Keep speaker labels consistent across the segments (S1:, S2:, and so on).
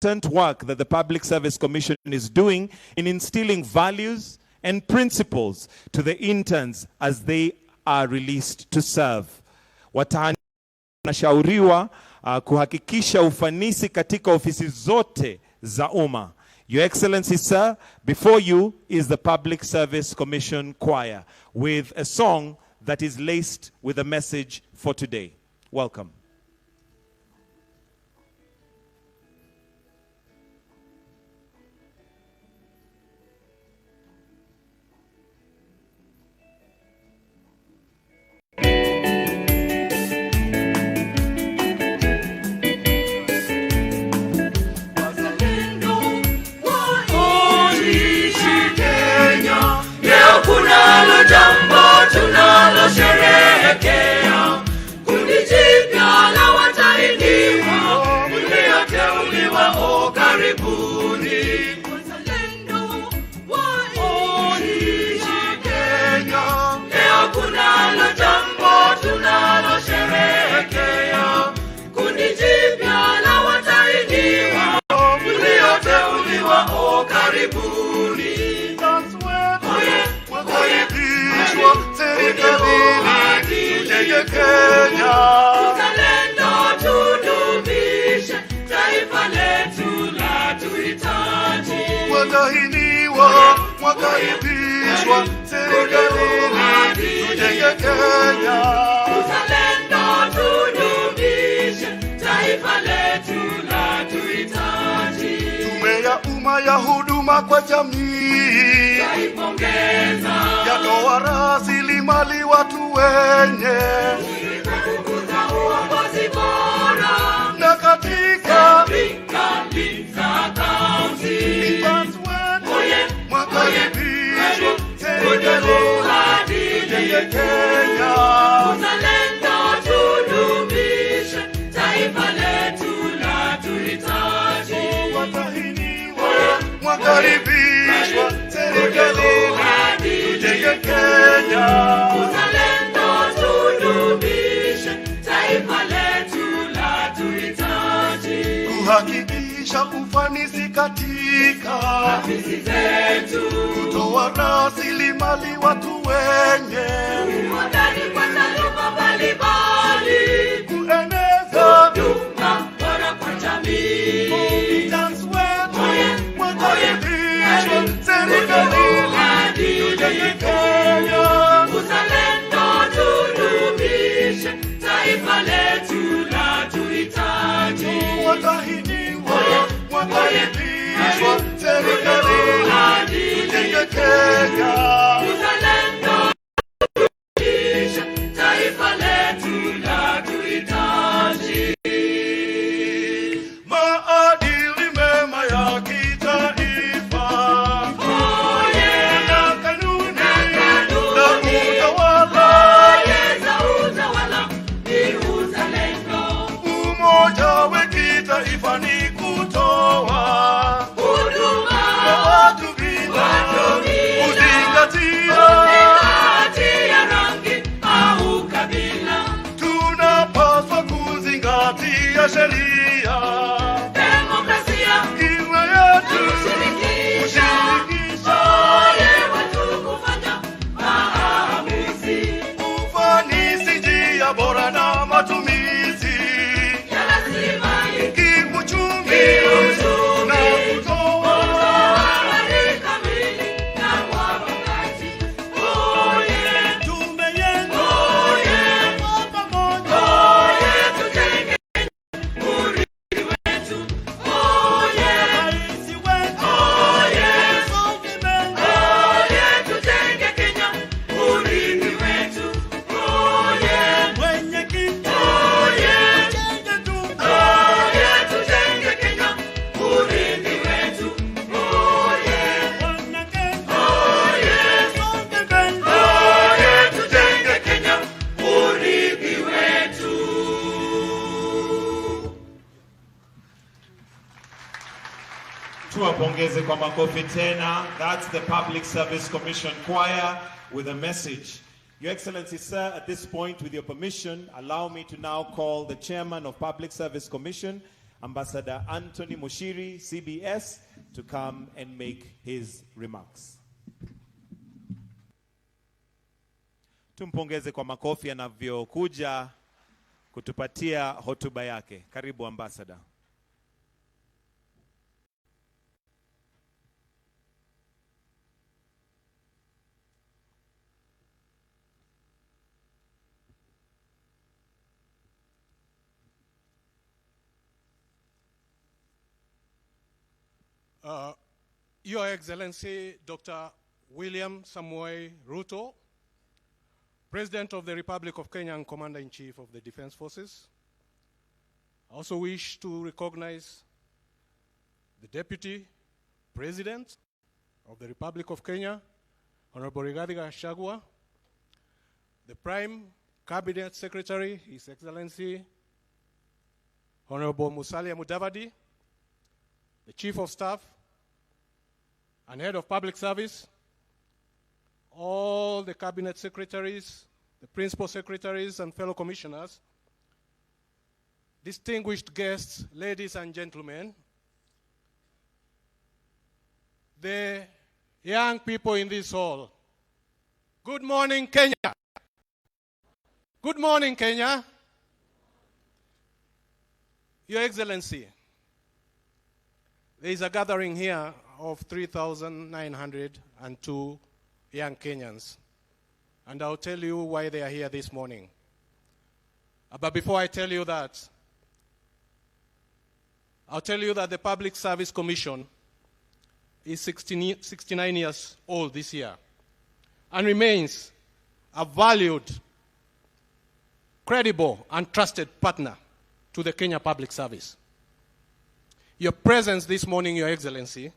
S1: work that the Public Service Commission is doing in instilling values and principles to the interns as they are released to serve. Watahiniwa wanashauriwa kuhakikisha ufanisi katika ofisi zote za umma. Your Excellency, sir, before you is the Public Service Commission Choir with a song that is laced with a message for today. Welcome.
S2: Kunalo jambo tunalo sherehekea, kundi jipya la watahiniwa mlioteuliwa, o karibuni. Wazalendo wa nchi Kenya, leo kunalo jambo tunalo sherehekea, kundi jipya la watahiniwa mlioteuliwa, o karibuni.
S3: Kenya,
S2: uzalendo tudumishe, taifa letu la tuhitaji.
S3: Watahiniwa wakaribishwa serikalini, tujenge Kenya.
S2: Uzalendo tudumishe, taifa letu la tuhitaji.
S3: Tume ya umma ya huduma kwa jamii
S2: taipongeza,
S3: yatoa rasilimali watu wenye
S2: kukuza uongozi bora,
S3: na katika
S2: serikali za kaunti
S3: wakaribishwa serikalini, tujenge Kenya.
S2: Uzalendo tudumishe, taifa letu la tuhitaji.
S3: Watahiniwa wakaribishwa serikalini, tujenge Kenya.
S2: Uzalendo tudumishe, taifa letu la tuhitaji.
S3: Kuhakikisha ufanisi katika
S2: afisi zetu,
S3: kutoa rasilimali watu wenye
S2: uhodari kwa taaluma mbalimbali,
S3: kueneza
S2: huduma bora kwa jamii.
S3: Interns wetu wakaribishwa serikalini, tujenge Kenya.
S2: Uzalendo tudumishe, taifa letu la tuhitaji.
S3: Watahiniwa wakaribishwa serikalini, tujenge Kenya.
S2: Uzalendo tudumishe, taifa letu la tuhitaji.
S3: Maadili mema ya kitaifa na kanuni za
S2: utawala ni uzalendo.
S3: umoja wa kitaifa ni kutoa
S2: Huduma
S3: kwa watu bila kuzingatia
S2: rangi au kabila.
S3: tunapaswa kuzingatia sheria,
S2: Demokrasia
S3: iwe yetu
S2: kushirikisha watu kufanya maamuzi
S3: ufanisi, njia bora na matumizi
S2: ya rasilimali
S3: kiuchumi na kutoa
S2: habari kamili na kwa wakati.
S3: tume yetu kwa pamoja.
S2: Tutenge urithi wetu.
S3: Rais wetu songe mbele.
S2: Tutenge Kenya urithi wetu.
S3: Mwenyekiti tujenge tume.
S2: Tutenge Kenya urithi wetu.
S3: Wana Kenya songe mbele.
S2: Tutenge Kenya urithi wetu.
S1: Tuwapongeze kwa makofi tena. That's the Public Service Commission Choir with a message. Your Excellency, sir, at this point, with your permission, allow me to now call the Chairman of Public Service Commission, Ambassador Anthony Mushiri, CBS, to come and make his remarks. Tumpongeze kwa makofi anavyokuja kutupatia hotuba yake. Karibu Ambassador.
S4: Your Excellency, Dr. William Samoei Ruto, President of the Republic of Kenya and Commander-in-Chief of the Defense Forces. I also wish to recognize the Deputy President of the Republic of Kenya, Honorable Rigathi Gachagua, the Prime Cabinet Secretary, His Excellency, Honorable Musalia Mudavadi, the Chief of Staff and Head of Public Service, all the Cabinet Secretaries, the Principal Secretaries and fellow Commissioners, distinguished guests, ladies and gentlemen, the young people in this hall. Good morning, Kenya. Good morning, Kenya. Your Excellency, there is a gathering here of 3,902 young Kenyans, and I'll tell you why they are here this morning. But before I tell you that, I'll tell you that the Public Service Commission is 69 years old this year and remains a valued, credible, and trusted partner to the Kenya Public Service. Your presence this morning, Your Excellency,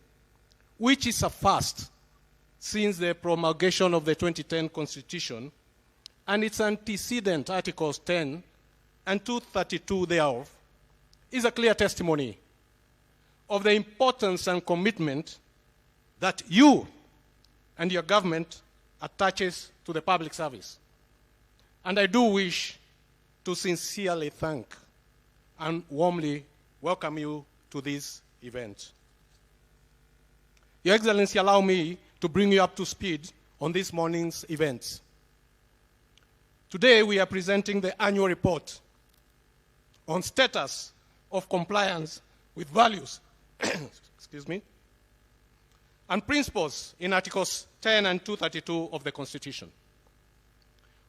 S4: which is a first since the promulgation of the 2010 Constitution and its antecedent Articles 10 and 232 thereof, is a clear testimony of the importance and commitment that you and your government attaches to the public service. And I do wish to sincerely thank and warmly welcome you to this event. Your Excellency, allow me to bring you up to speed on this morning's events. Today, we are presenting the annual report on status of compliance with values excuse me, and principles in Articles 10 and 232 of the Constitution.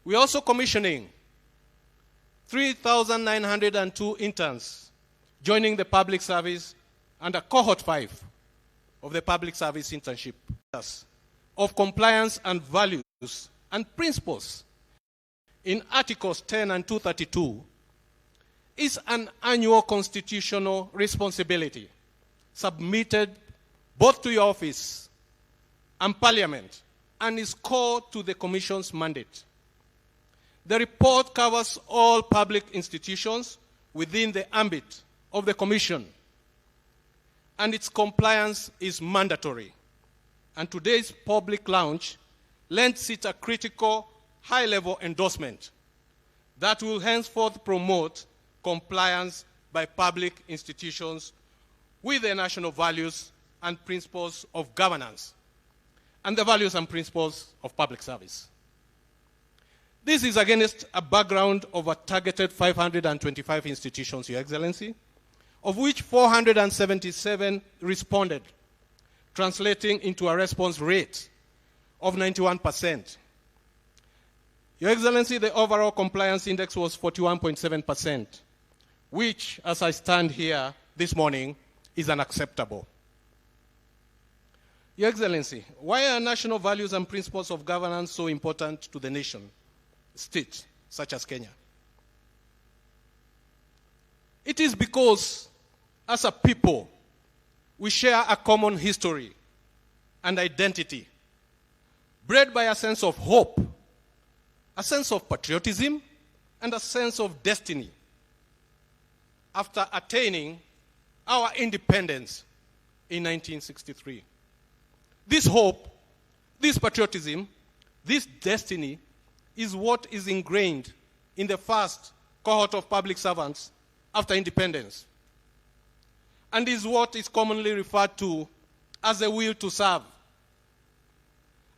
S4: We are also commissioning 3,902 interns joining the public service under Cohort 5 of the public service internship of compliance and values and principles in Articles 10 and 232 is an annual constitutional responsibility submitted both to your office and Parliament and is core to the Commission's mandate. The report covers all public institutions within the ambit of the Commission, and its compliance is mandatory. And today's public launch lends it a critical, high-level endorsement that will henceforth promote compliance by public institutions with the national values and principles of governance and the values and principles of public service. This is against a background of a targeted 525 institutions, Your Excellency, of which 477 responded, translating into a response rate of 91%. Your Excellency, the overall compliance index was 41.7%, which, as I stand here this morning, is unacceptable. Your Excellency, why are national values and principles of governance so important to the nation state, such as Kenya? It is because, as a people, we share a common history and identity, bred by a sense of hope, a sense of patriotism, and a sense of destiny after attaining our independence in 1963. This hope, this patriotism, this destiny is what is ingrained in the first cohort of public servants after independence. and is what is commonly referred to as the will to serve.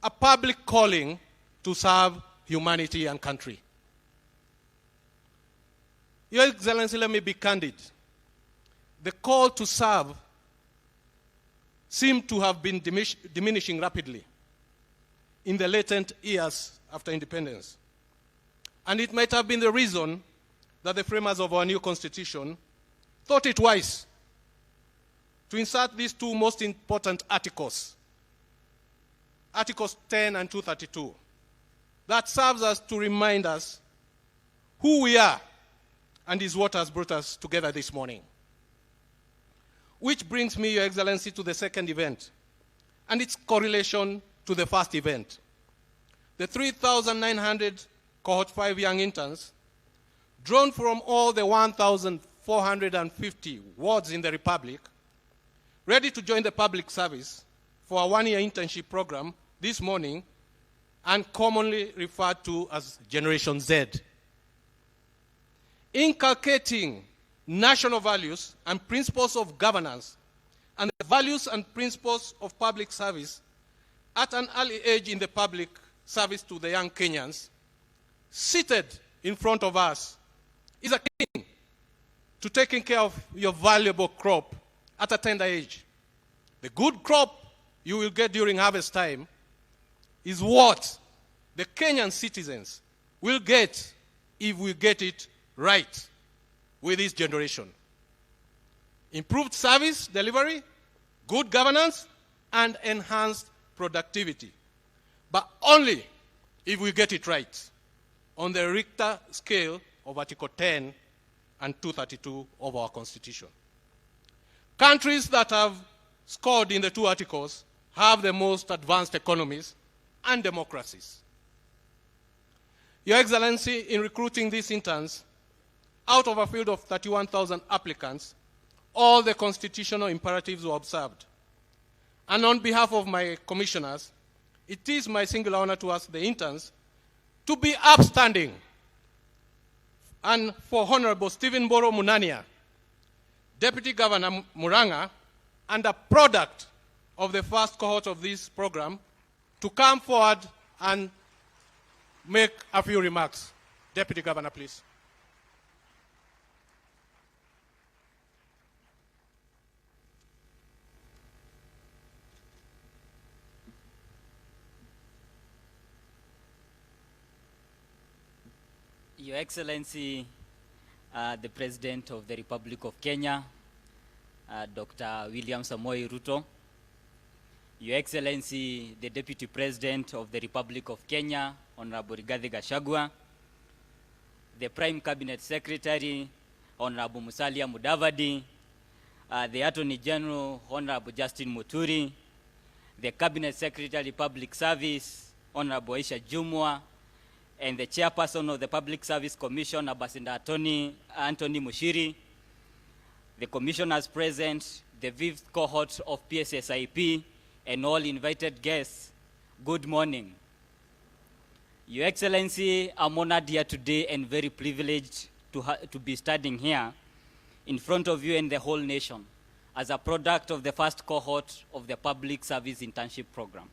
S4: A public calling to serve humanity and country. Your Excellency, let me be candid. The call to serve seemed to have been diminishing rapidly in the latent years after independence. And it might have been the reason that the framers of our new constitution thought it wise to insert these two most important articles, Articles 10 and 232, that serves us to remind us who we are and is what has brought us together this morning. Which brings me, Your Excellency, to the second event and its correlation to the first event. The 3,900 Cohort 5 young interns, drawn from all the 1,450 wards in the Republic, ready to join the public service for a one-year internship program this morning, and commonly referred to as Generation Z. Inculcating national values and principles of governance and the values and principles of public service at an early age in the public service to the young Kenyans, seated in front of us, is a key to taking care of your valuable crop at a tender age. The good crop you will get during harvest time is what the Kenyan citizens will get if we get it right with this generation. Improved service delivery, good governance, and enhanced productivity. But only if we get it right on the Richter scale of Article 10 and 232 of our Constitution. Countries that have scored in the two articles have the most advanced economies and democracies. Your Excellency, in recruiting these interns, out of a field of 31,000 applicants, all the constitutional imperatives were observed. And on behalf of my commissioners, it is my singular honor to ask the interns to be upstanding. And for Honorable Stephen Boro Munania, Deputy Governor Muranga, and a product of the first cohort of this program, to come forward and make a few remarks. Deputy Governor, please.
S5: Your Excellency, the President of the Republic of Kenya, Dr. William Samoei Ruto, Your Excellency, the Deputy President of the Republic of Kenya, Honorable Rigathi Gachagua, the Prime Cabinet Secretary, Honorable Musalia Mudavadi, the Attorney General, Honorable Justin Muturi, the Cabinet Secretary Public Service, Honorable Aisha Jumwa, and the Chairperson of the Public Service Commission, Ambassador Anthony Mushiri, the Commissioners present, the 5th cohort of PSSIP, and all invited guests, good morning. Your Excellency, I'm honored here today and very privileged to be standing here in front of you and the whole nation as a product of the first cohort of the Public Service Internship Program.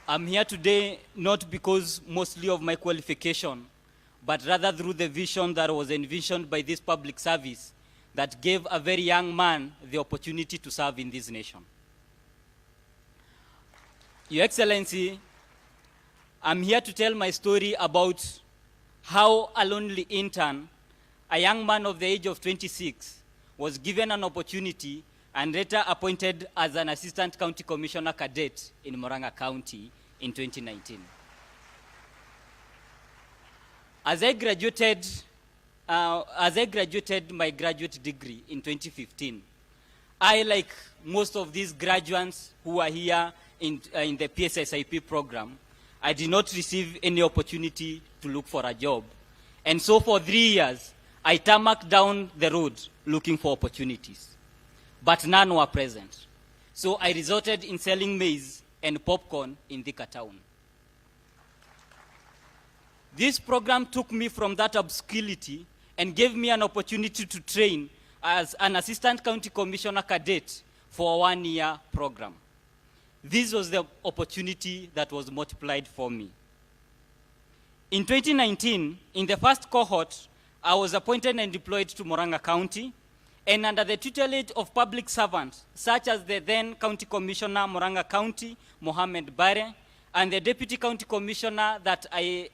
S5: I'm here today not because mostly of my qualification, but rather through the vision that was envisioned by this public service that gave a very young man the opportunity to serve in this nation. Your Excellency, I'm here to tell my story about how a lonely intern, a young man of the age of 26, was given an opportunity and later appointed as an Assistant County Commissioner Cadet in Murang'a County in 2019. As I graduated my graduate degree in 2015, I, like most of these graduates who are here in the PSSIP program, I did not receive any opportunity to look for a job. And so for 3 years, I tarmacked down the road looking for opportunities. But none were present. So I resorted in selling maize and popcorn in Thika town. This program took me from that obscurity and gave me an opportunity to train as an assistant county commissioner cadet for a 1-year program. This was the opportunity that was multiplied for me. In 2019, in the first cohort, I was appointed and deployed to Murang'a County, and under the tutelage of public servants, such as the then County Commissioner Murang'a County, Mohammed Bare, and the Deputy County Commissioner that I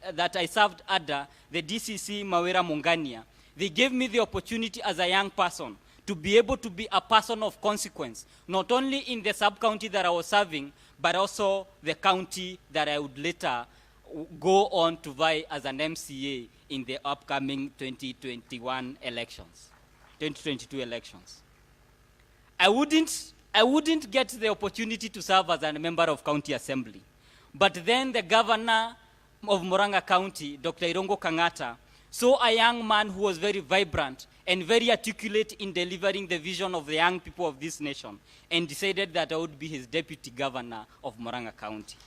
S5: served under, the DCC Mawera Mungania, they gave me the opportunity as a young person to be able to be a person of consequence, not only in the sub-county that I was serving, but also the county that I would later go on to vie as an MCA in the upcoming 2022 elections. I wouldn't get the opportunity to serve as a member of county assembly. But then the governor of Murang'a County, Dr. Irongo Kang'ata, saw a young man who was very vibrant and very articulate in delivering the vision of the young people of this nation, and decided that I would be his deputy governor of Murang'a County.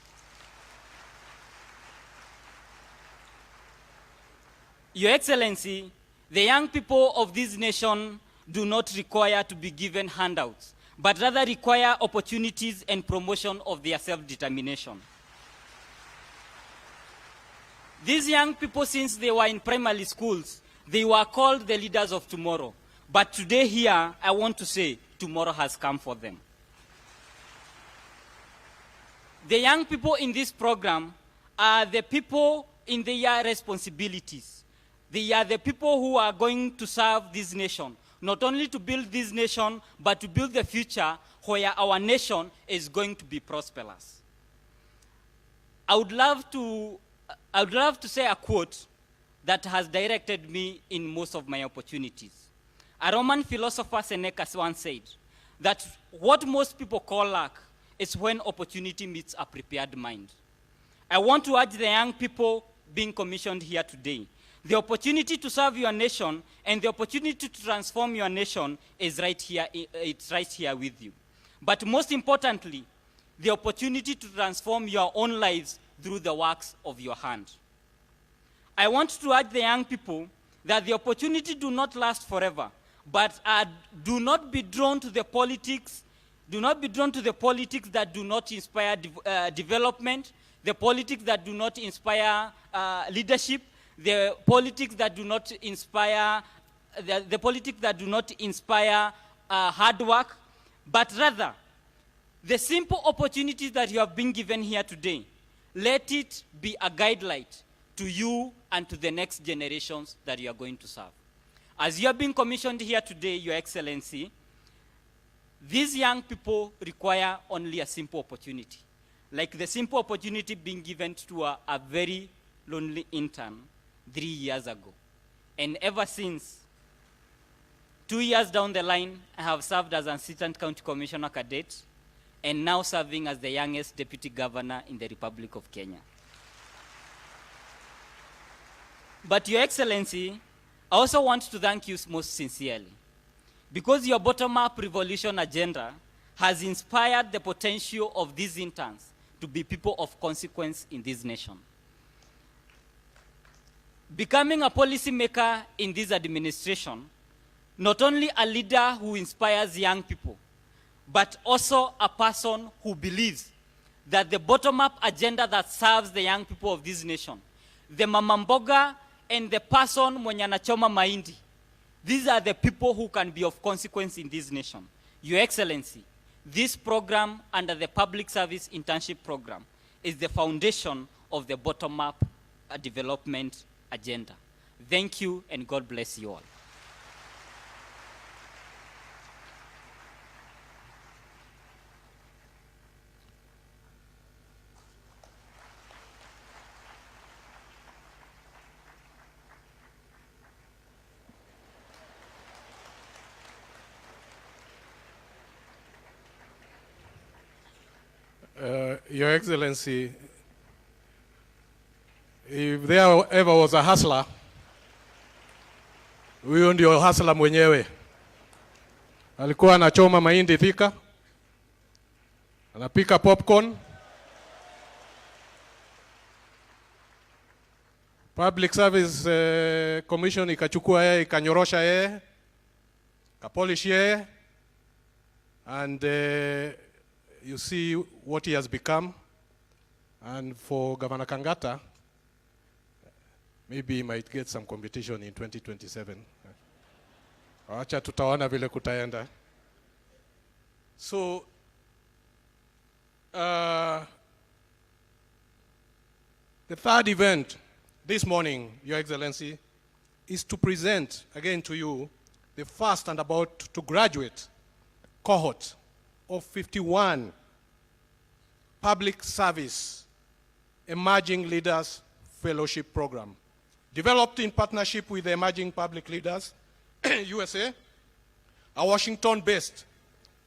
S5: Your Excellency, the young people of this nation do not require to be given handouts, but rather require opportunities and promotion of their self-determination. These young people, since they were in primary schools, they were called the leaders of tomorrow. But today here, I want to say, tomorrow has come for them. The young people in this program are the people in their responsibilities. They are the people who are going to serve this nation, not only to build this nation, but to build the future where our nation is going to be prosperous. I would love to say a quote that has directed me in most of my opportunities. A Roman philosopher, Seneca, once said that what most people call luck is when opportunity meets a prepared mind. I want to urge the young people being commissioned here today. The opportunity to serve your nation and the opportunity to transform your nation is right here, it's right here with you. But most importantly, the opportunity to transform your own lives through the works of your hand. I want to urge the young people that the opportunity do not last forever, but do not be drawn to the politics. Do not be drawn to the politics that do not inspire development, the politics that do not inspire leadership, the politics that do not inspire, the politics that do not inspire hard work, but rather the simple opportunities that you have been given here today. Let it be a guideline to you and to the next generations that you are going to serve. As you are being commissioned here today, Your Excellency, these young people require only a simple opportunity, like the simple opportunity being given to a very lonely intern 3 years ago. And ever since, 2 years down the line, I have served as an assistant county commissioner cadet, and now serving as the youngest deputy governor in the Republic of Kenya. But Your Excellency, I also want to thank you most sincerely, because your bottom-up revolution agenda has inspired the potential of these interns to be people of consequence in this nation. Becoming a policymaker in this administration, not only a leader who inspires young people, but also a person who believes that the bottom-up agenda that serves the young people of this nation, the mama mboga and the person mwenye anachoma mahindi, these are the people who can be of consequence in this nation. Your Excellency, this program under the Public Service Internship Program is the foundation of the bottom-up development agenda. Thank you, and God bless you all.
S4: Your Excellency, if there ever was a hustler, huyo ndio hustler mwenyewe. Alikuwa anachoma mahindi Thika, anapika popcorn, Public Service Commission ikachukua yeye, ikanyorosha yeye, kapolish yeye, and you see what he has become. And for Governor Kangata, maybe he might get some competition in 2027. Acha tutaona vile kutaenda. So, the third event this morning, Your Excellency, is to present again to you the first and about to graduate cohort of 51 public service emerging leaders fellowship program, developed in partnership with the Emerging Public Leaders USA, a Washington-based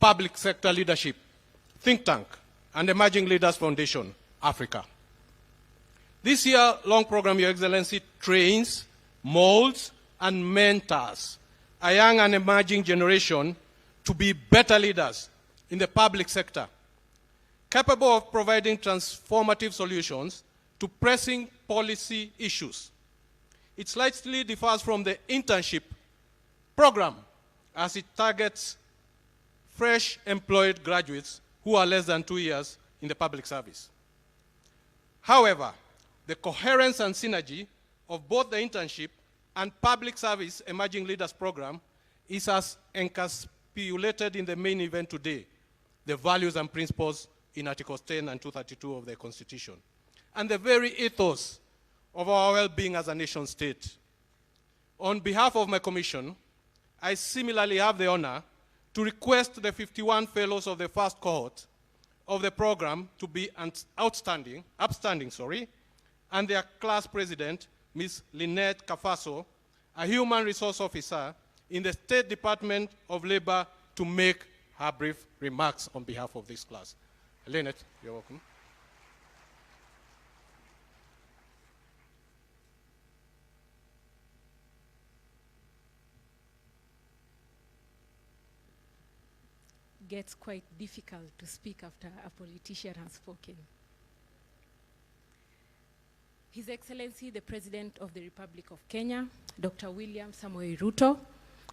S4: public sector leadership think tank, and Emerging Leaders Foundation, Africa. This year-long program, Your Excellency, trains, molds, and mentors a young and emerging generation to be better leaders in the public sector, capable of providing transformative solutions to pressing policy issues. It slightly differs from the internship program as it targets fresh employed graduates who are less than 2 years in the public service. However, the coherence and synergy of both the internship and public service emerging leaders program is as encapsulated in the main event today, the values and principles in Articles 10 and 232 of the Constitution, and the very ethos of our well-being as a nation state. On behalf of my commission, I similarly have the honor to request the 51 fellows of the first cohort of the program to be upstanding, and their class president, Ms. Lynette Kafaso, a human resource officer in the State Department of Labor, to make her brief remarks on behalf of this class. Lynette, you're welcome.
S6: Gets quite difficult to speak after a politician has spoken. His Excellency, the President of the Republic of Kenya, Dr. William Samoei Ruto,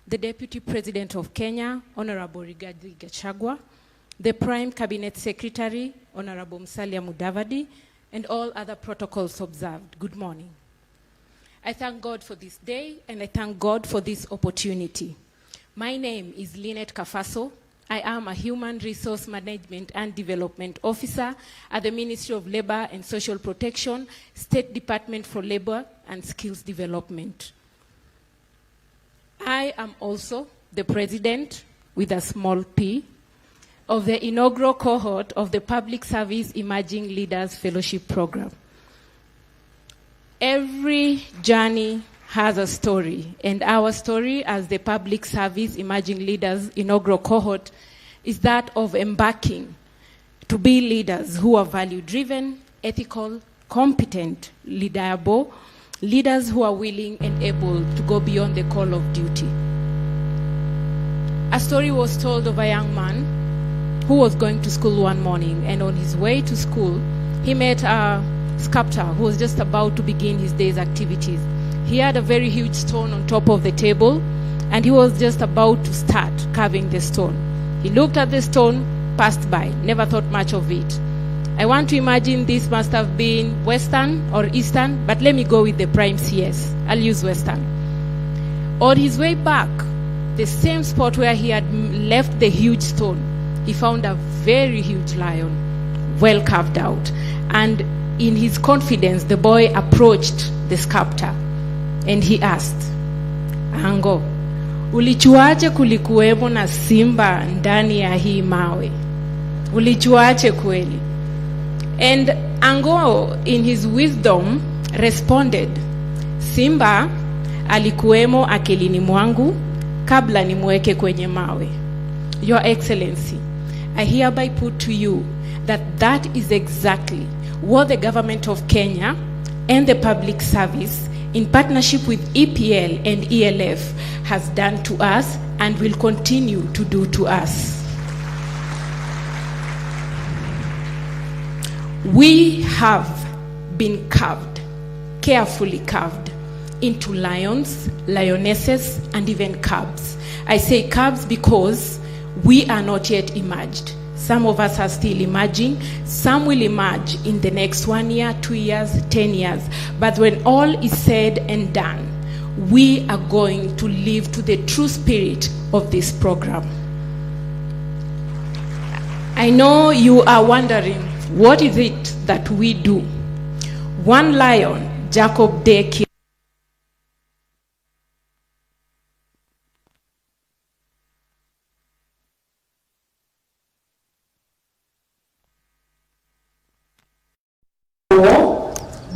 S6: the Deputy President of Kenya, Honorable Rigathi Gachagua, the Prime Cabinet Secretary, Honorable Musalia Mudavadi, and all other protocols observed. Good morning. I thank God for this day, and I thank God for this opportunity. My name is Lynette Kafaso. I am a Human Resource Management and Development Officer at the Ministry of Labor and Social Protection, State Department for Labor and Skills Development. I am also the President, with a small p, of the inaugural cohort of the Public Service Emerging Leaders Fellowship Program. Every journey has a story, and our story as the Public Service Emerging Leaders inaugural cohort is that of embarking to be leaders who are value-driven, ethical, competent, leaderable, leaders who are willing and able to go beyond the call of duty. A story was told of a young man who was going to school one morning, and on his way to school, he met a sculptor who was just about to begin his day's activities. He had a very huge stone on top of the table, and he was just about to start carving the stone. He looked at the stone, passed by, never thought much of it. I want to imagine this must have been Western or Eastern, but let me go with the prime CS. I'll use Western. On his way back, the same spot where he had left the huge stone, he found a very huge lion, well carved out. And in his confidence, the boy approached the sculptor. And he asked, Ango, ulichuache kulikuwemo na simba ndani ya hii mawe? Ulichuache kweli? And Ango, in his wisdom, responded, Simba alikuwemo akilini mwangu kabla nimweke kwenye mawe. Your Excellency, I hereby put to you that that is exactly what the government of Kenya and the public service in partnership with EPL and ELF has done to us and will continue to do to us. We have been carved carefully carved into lions, lionesses, and even cubs. I say cubs because we are not yet emerged. Some of us are still emerging. Some will emerge in the next 1 year, 2 years, 10 years. But when all is said and done, we are going to live to the true spirit of this program. I know you are wondering, what is it that we do? One lion, Jacob Day,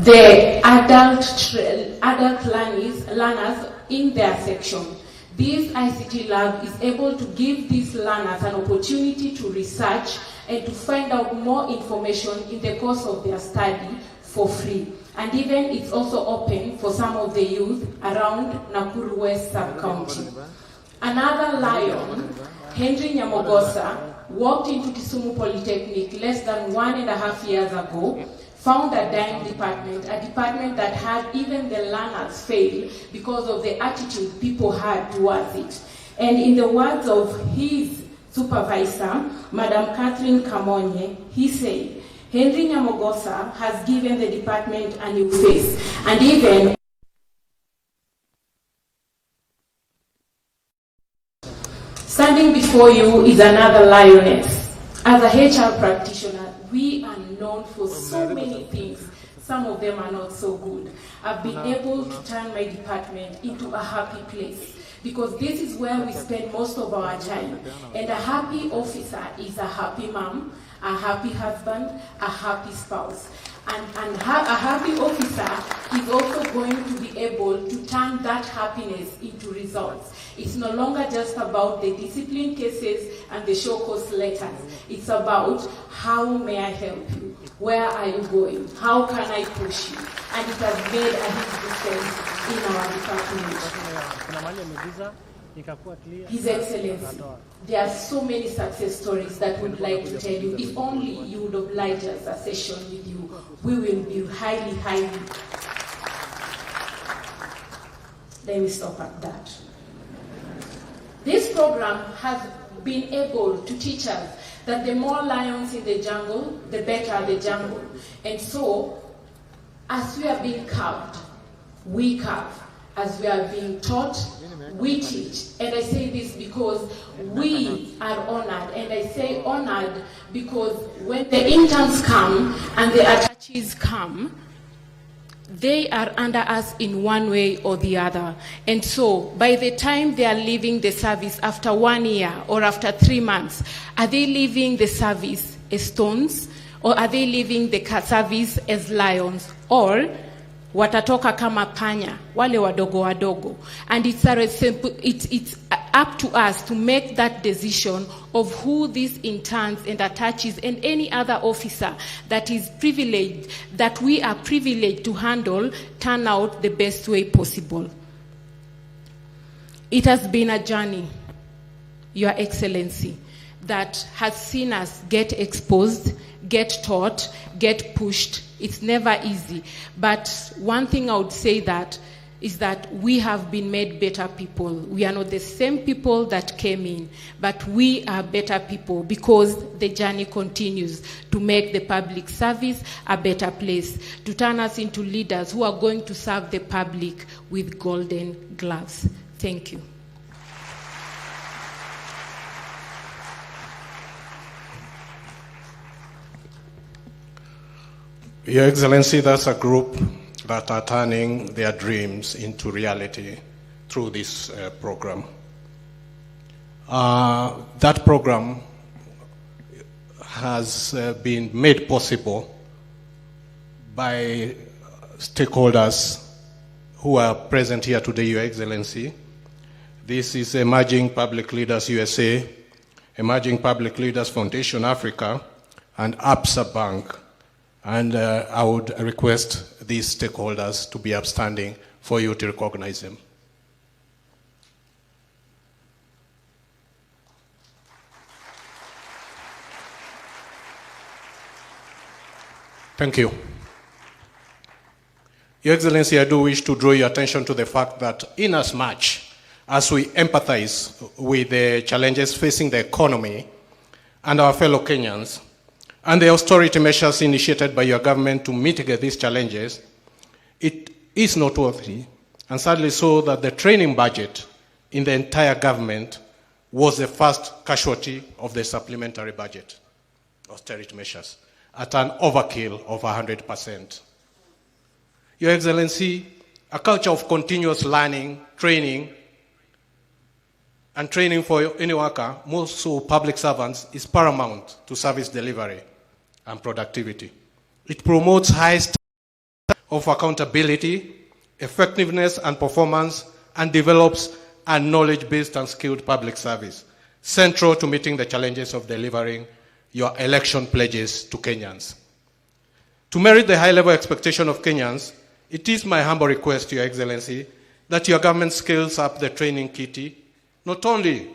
S6: the adult learners in their section. This ICT lab is able to give these learners an opportunity to research and to find out more information in the course of their study for free. And even it's also open for some of the youth around Nakuru West sub-county. Another lion, Henry Nyamogosa, walked into Kisumu Polytechnic less than 1.5 years ago, found a dying department, a department that had even the learners fail because of the attitude people had towards it. And in the words of his supervisor, Madam Catherine Kamonye, he said, Henry Nyamogosa has given the department a new face, and even standing before you is another lioness. As a HR practitioner, we are known for so many things. Some of them are not so good. I've been able to turn my department into a happy place because this is where we spend most of our time. And a happy officer is a happy mom, a happy husband, a happy spouse. And a happy officer is also going to be able to turn that happiness into results. It's no longer just about the discipline cases and the show cause letters. It's about how may I help you? Where are you going? How can I push you? And it has made a huge difference in our department. His Excellency, there are so many success stories that we'd like to tell you. If only you would oblige us a session with you, we will be highly. Let me stop at that. This program has been able to teach us that the more lions in the jungle, the better the jungle. And so, as we are being carved, we carve. As we are being taught, we teach. And I say this because we are honored. And I say honored because when the interns come and the attaches come, they are under us in one way or the other. And so, by the time they are leaving the service after 1 year or after 3 months, are they leaving the service as stones? Or are they leaving the service as lions? Or watatoka kama panya, wale wadogo wadogo. And it's up to us to make that decision of who these interns and attaches and any other officer that is privileged, that we are privileged to handle, turn out the best way possible. It has been a journey, Your Excellency, that has seen us get exposed, get taught, get pushed. It's never easy. But one thing I would say that is that we have been made better people. We are not the same people that came in, but we are better people because the journey continues to make the public service a better place, to turn us into leaders who are going to serve the public with golden gloves. Thank you.
S4: Your Excellency, that's a group that are turning their dreams into reality through this program. That program has been made possible by stakeholders who are present here today, Your Excellency. This is Emerging Public Leaders USA, Emerging Public Leaders Foundation Africa, and ABSA Bank. And I would request these stakeholders to be upstanding for you to recognize them. Thank you. Your Excellency, I do wish to draw your attention to the fact that inasmuch as we empathize with the challenges facing the economy and our fellow Kenyans, and the austerity measures initiated by your government to mitigate these challenges, it is noteworthy, and sadly so, that the training budget in the entire government was the first casualty of the supplementary budget, austerity measures, at an overkill of 100%. Your Excellency, a culture of continuous learning, training for any worker, more so public servants, is paramount to service delivery and productivity. It promotes high standards of accountability, effectiveness and performance, and develops a knowledge-based and skilled public service, central to meeting the challenges of delivering your election pledges to Kenyans. To merit the high-level expectation of Kenyans, it is my humble request to Your Excellency that your government scales up the training kitty, not only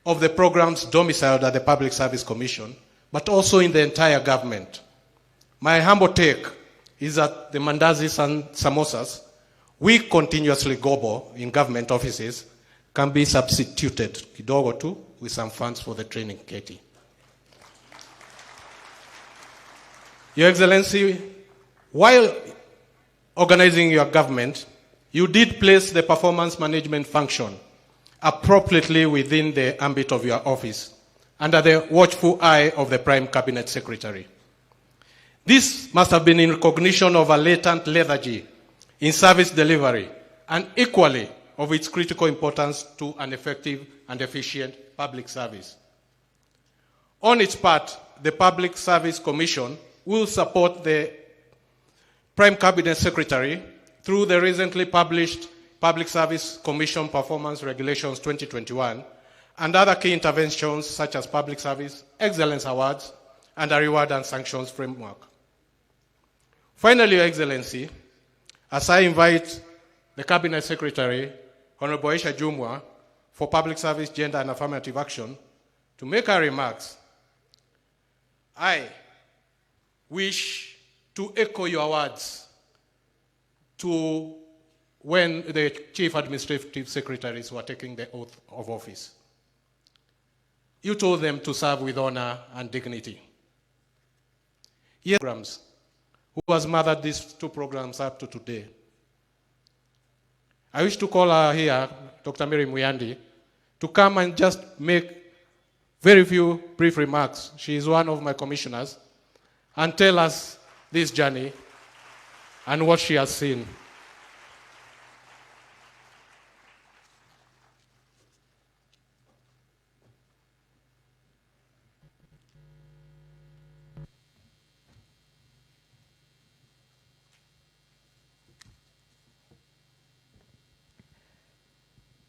S4: of the programs domiciled at the Public Service Commission, but also in the entire government. My humble take is that the mandazis and samosas we continuously gobble in government offices can be substituted kidogo tu with some funds for the training kitty. Your Excellency, while organizing your government, you did place the performance management function appropriately within the ambit of your office, under the watchful eye of the Prime Cabinet Secretary. This must have been in recognition of a latent lethargy in service delivery, and equally of its critical importance to an effective and efficient public service. On its part, the Public Service Commission will support the Prime Cabinet Secretary through the recently published Public Service Commission Performance Regulations 2021 and other key interventions such as Public Service Excellence Awards and a Reward and Sanctions Framework. Finally, Your Excellency, as I invite the Cabinet Secretary, Honorable Aisha Jumwa, for Public Service, Gender and Affirmative Action, to make her remarks, I wish to echo your words to when the Chief Administrative Secretaries were taking the oath of office. You told them to serve with honor and dignity. Yes, programs, who has mothered these two programs up to today. I wish to call her here, Dr. Mary Muyandi, to come and just make very few brief remarks. She is one of my commissioners, and tell us this journey and what she has seen.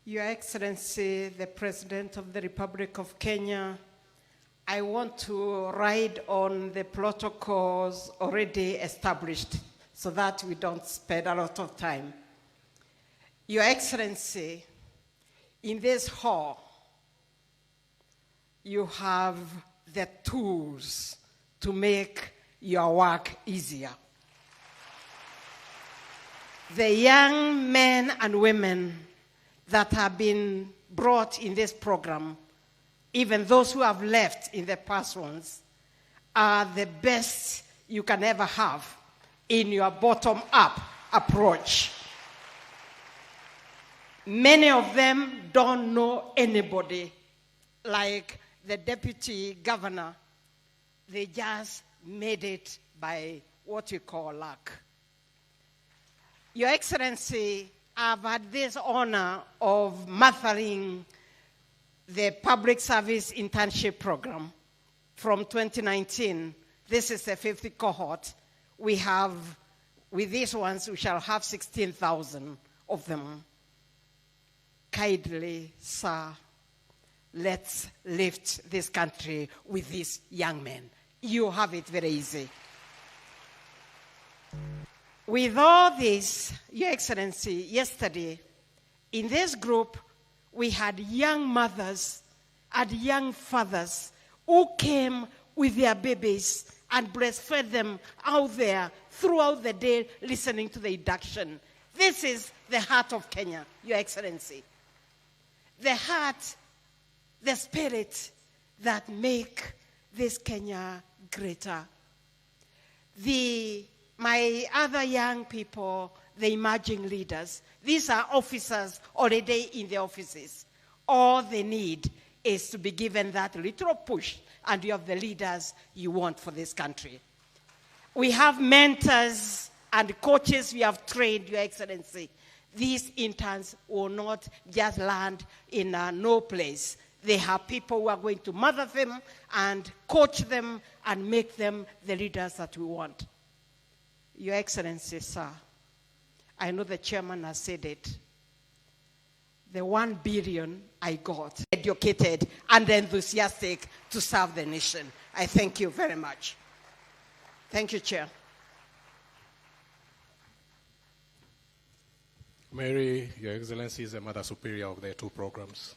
S7: Your Excellency, the President of the Republic of Kenya, I want to ride on the protocols already established so that we don't spend a lot of time. Your Excellency, in this hall, you have the tools to make your work easier. The young men and women that have been brought in this program, even those who have left in the past ones, are the best you can ever have in your bottom-up approach. Many of them don't know anybody, like the deputy governor. They just made it by what you call luck. Your Excellency, I've had this honor of mothering the Public Service Internship Program from 2019. This is the 50th cohort. We have, with these ones, we shall have 16,000 of them. Kindly, sir, let's lift this country with these young men. You have it very easy. With all this, Your Excellency, yesterday, in this group, we had young mothers and young fathers who came with their babies and breastfed them out there throughout the day listening to the induction. This is the heart of Kenya, Your Excellency. The heart, the spirit that make this Kenya greater. My other young people, the emerging leaders, these are officers already in the offices. All they need is to be given that little push, and you have the leaders you want for this country. We have mentors and coaches we have trained, Your Excellency. These interns will not just land in no place. They have people who are going to mother them and coach them and make them the leaders that we want. Your Excellency, sir, I know the chairman has said it. The 1 billion I got, educated and enthusiastic to serve the nation. I thank you very much. Thank you, Chair.
S4: Mary, Your Excellency, is the Mother Superior of the 2 programs.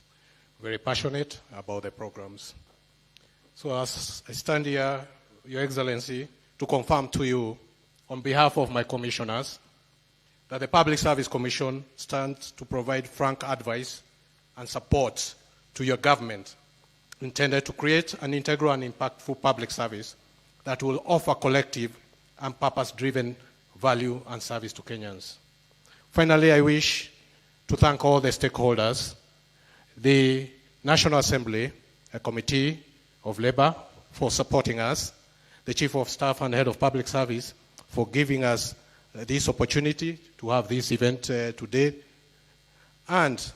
S4: Very passionate about the programs. So as I stand here, Your Excellency, to confirm to you, on behalf of my commissioners, that the Public Service Commission stands to provide frank advice and support to your government intended to create an integral and impactful public service that will offer collective and purpose-driven value and service to Kenyans. Finally, I wish to thank all the stakeholders, the National Assembly, a Committee of Labor for supporting us, the Chief of Staff and Head of Public Service for giving us this opportunity to have this event today, and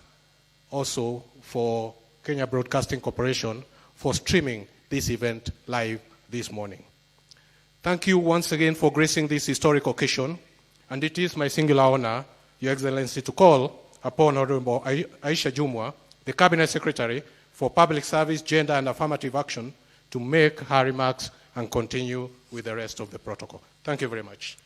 S4: also for Kenya Broadcasting Corporation for streaming this event live this morning. Thank you once again for gracing this historic occasion, and it is my singular honor, Your Excellency, to call upon Honorable Aisha Jumwa, the Cabinet Secretary for Public Service, Gender and Affirmative Action, to make her remarks and continue with the rest of the protocol. Thank you very much.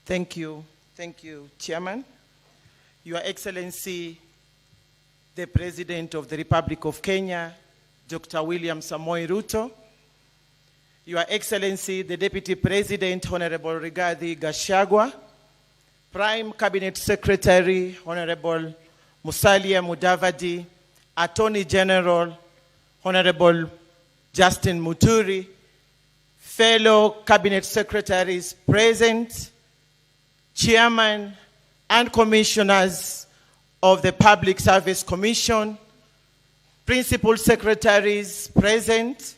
S8: Thank you, Chairman. Your Excellency, the President of the Republic of Kenya, Dr. William Samoei Ruto, Your Excellency, the Deputy President, Honorable Rigathi Gachagua, Prime Cabinet Secretary, Honorable Musalia Mudavadi, Attorney General, Honorable Justin Muturi, fellow Cabinet Secretaries present, Chairman and Commissioners of the Public Service Commission, Principal Secretaries present,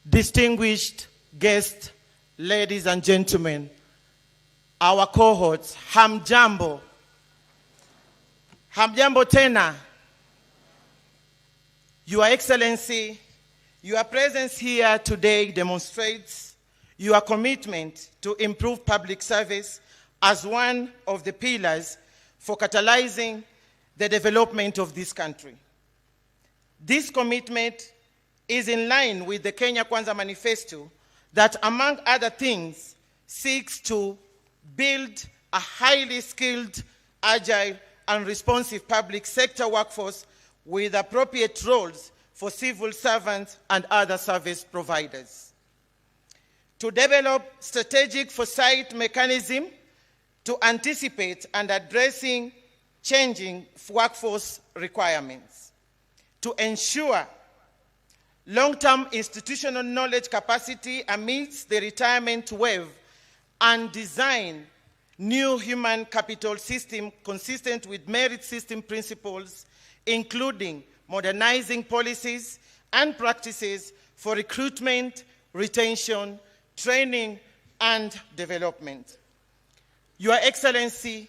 S8: distinguished guests, ladies and gentlemen, our cohorts, hamjambo. Hamjambo tena. Your Excellency, your presence here today demonstrates your commitment to improve public service as one of the pillars for catalyzing the development of this country. This commitment is in line with the Kenya Kwanza Manifesto that, among other things, seeks to build a highly skilled, agile, and responsive public sector workforce with appropriate roles for civil servants and other service providers. To develop strategic foresight mechanism to anticipate and addressing changing workforce requirements. To ensure long-term institutional knowledge capacity amidst the retirement wave and design new human capital system consistent with merit system principles, including modernizing policies and practices for recruitment, retention, training, and development. Your Excellency,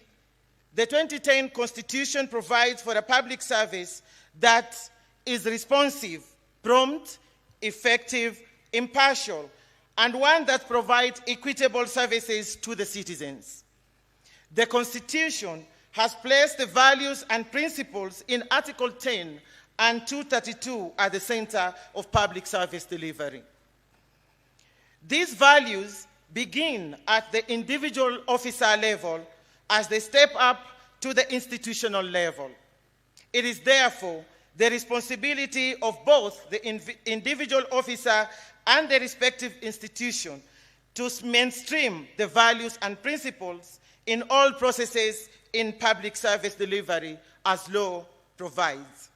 S8: the 2010 Constitution provides for a public service that is responsive, prompt, effective, impartial, and one that provides equitable services to the citizens. The Constitution has placed the values and principles in Article 10 and 232 at the center of public service delivery. These values begin at the individual officer level as they step up to the institutional level. It is therefore the responsibility of both the individual officer and the respective institution to mainstream the values and principles in all processes in public service delivery as law provides.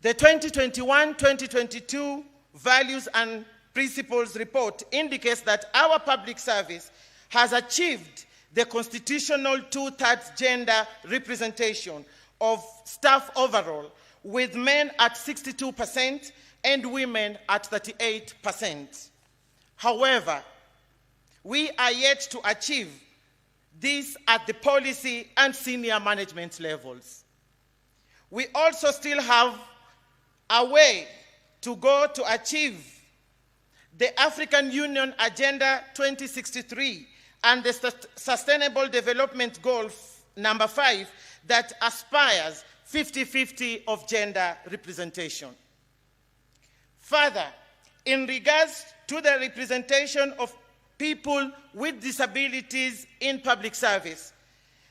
S8: The 2021-2022 Values and Principles Report indicates that our public service has achieved the constitutional two-thirds gender representation of staff overall, with men at 62% and women at 38%. However, we are yet to achieve this at the policy and senior management levels. We also still have a way to go to achieve the African Union Agenda 2063 and the Sustainable Development Goal number 5 that aspires 50-50 of gender representation. Further, in regards to the representation of people with disabilities in public service,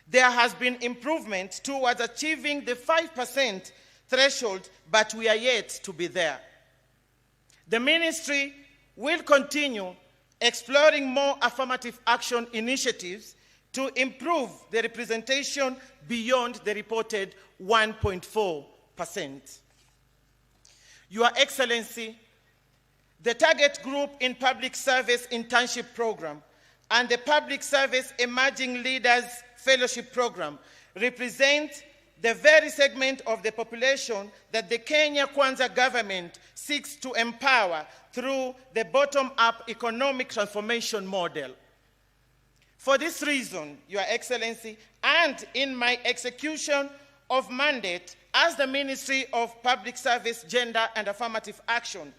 S8: there has been improvement towards achieving the 5% threshold, but we are yet to be there. The ministry will continue exploring more affirmative action initiatives to improve the representation beyond the reported 1.4%. Your Excellency, the target group in Public Service Internship Program and the Public Service Emerging Leaders Fellowship Program represent the very segment of the population that the Kenya Kwanza government seeks to empower through the bottom-up economic transformation model. For this reason, Your Excellency, and in my execution of mandate as the Ministry of Public Service, Gender and Affirmative Action,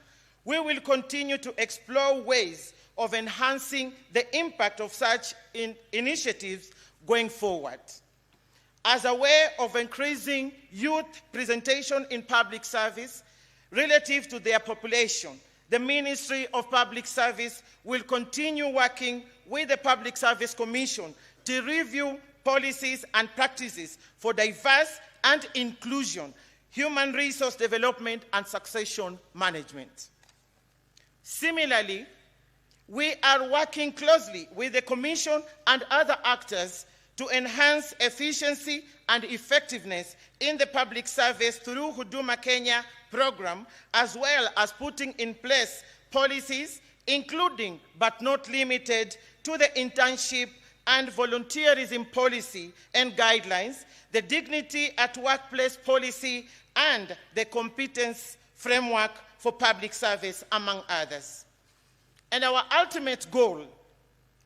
S8: we will continue to explore ways of enhancing the impact of such initiatives going forward. As a way of increasing youth presentation in public service relative to their population, the Ministry of Public Service will continue working with the Public Service Commission to review policies and practices for diverse and inclusion, human resource development, and succession management. Similarly, we are working closely with the Commission and other actors to enhance efficiency and effectiveness in the public service through Huduma Kenya program, as well as putting in place policies, including but not limited to the internship and volunteerism policy and guidelines, the dignity at workplace policy, and the competence framework for public service, among others. And our ultimate goal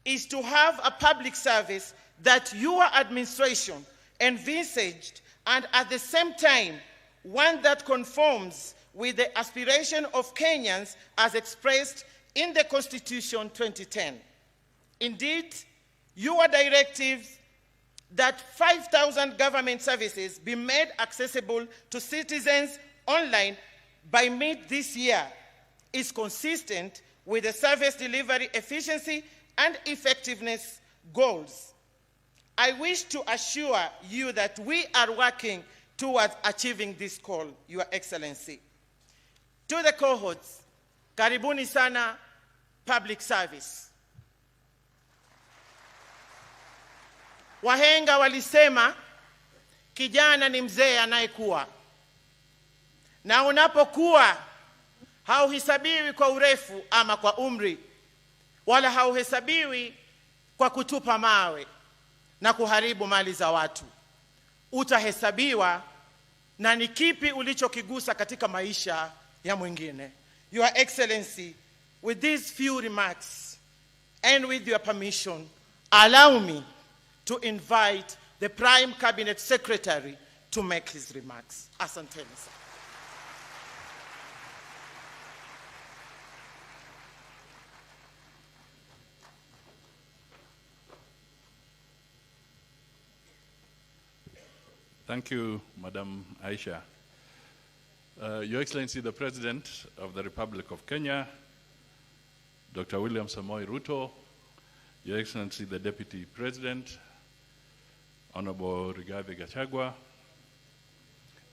S8: is to have a public service that your administration envisaged, and at the same time, one that conforms with the aspiration of Kenyans as expressed in the Constitution 2010. Indeed, your directives that 5,000 government services be made accessible to citizens online by mid this year is consistent with the service delivery efficiency and effectiveness goals. I wish to assure you that we are working towards achieving this goal, Your Excellency. To the cohorts, karibuni sana public service. Wahenga walisema kijana ni mzee anayekuwa, na unapokuwa hauhesabiwi kwa urefu ama kwa umri, wala hauhesabiwi kwa kutupa mawe na kuharibu mali za watu. Utahesabiwa na ni kipi ulichokigusa katika maisha ya mwingine. Your Excellency, with these few remarks and with your permission, allow me to invite the Prime Cabinet Secretary to make his remarks. Asanteni sana.
S9: Thank you, Madam Aisha. Your Excellency, the President of the Republic of Kenya, Dr. William Samoei Ruto, Your Excellency, the Deputy President, Honorable Rigathi Gachagua,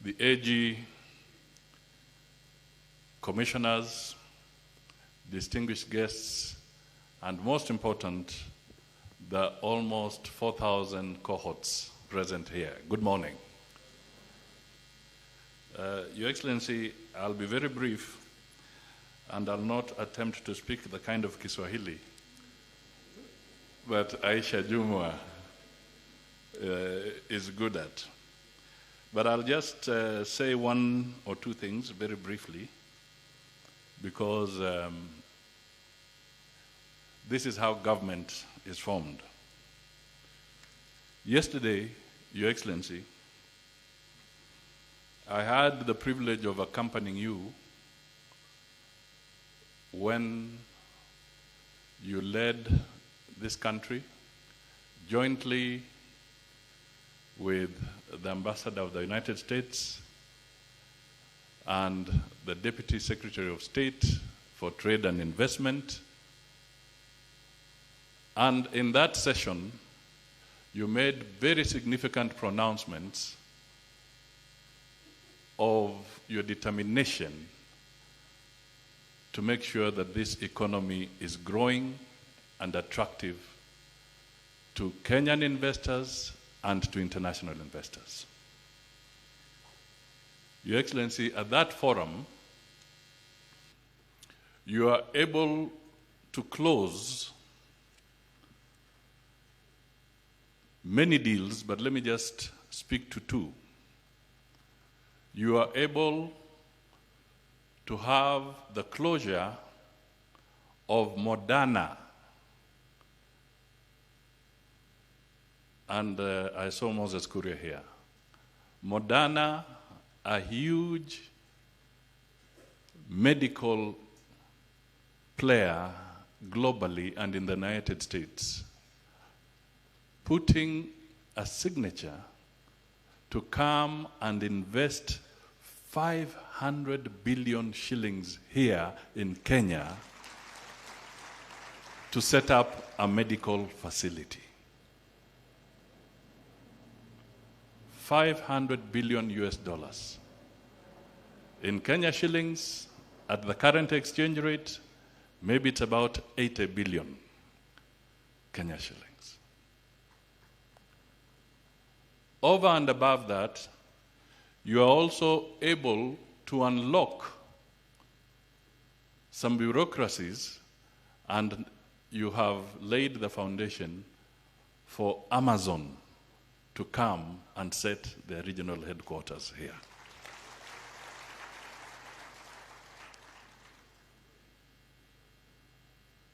S9: the AG, commissioners, distinguished guests, and most important, the almost 4,000 cohorts present here. Good morning. Your Excellency, I'll be very brief, and I'll not attempt to speak the kind of Kiswahili that Aisha Jumwa is good at. But I'll just say one or two things very briefly, because this is how government is formed. Yesterday, Your Excellency, I had the privilege of accompanying you when you led this country jointly with the Ambassador of the United States and the Deputy Secretary of State for Trade and Investment. And in that session, you made very significant pronouncements of your determination to make sure that this economy is growing and attractive to Kenyan investors and to international investors. Your Excellency, at that forum, you are able to close many deals, but let me just speak to two. You are able to have the closure of Moderna. And I saw Moses Kuria here. Moderna, a huge medical player globally and in the United States, putting a signature to come and invest 500 billion shillings here in Kenya to set up a medical facility. 500 billion US dollars. In Kenya shillings, at the current exchange rate, maybe it's about 80 billion Kenya shillings. Over and above that, you are also able to unlock some bureaucracies, and you have laid the foundation for Amazon to come and set their regional headquarters here.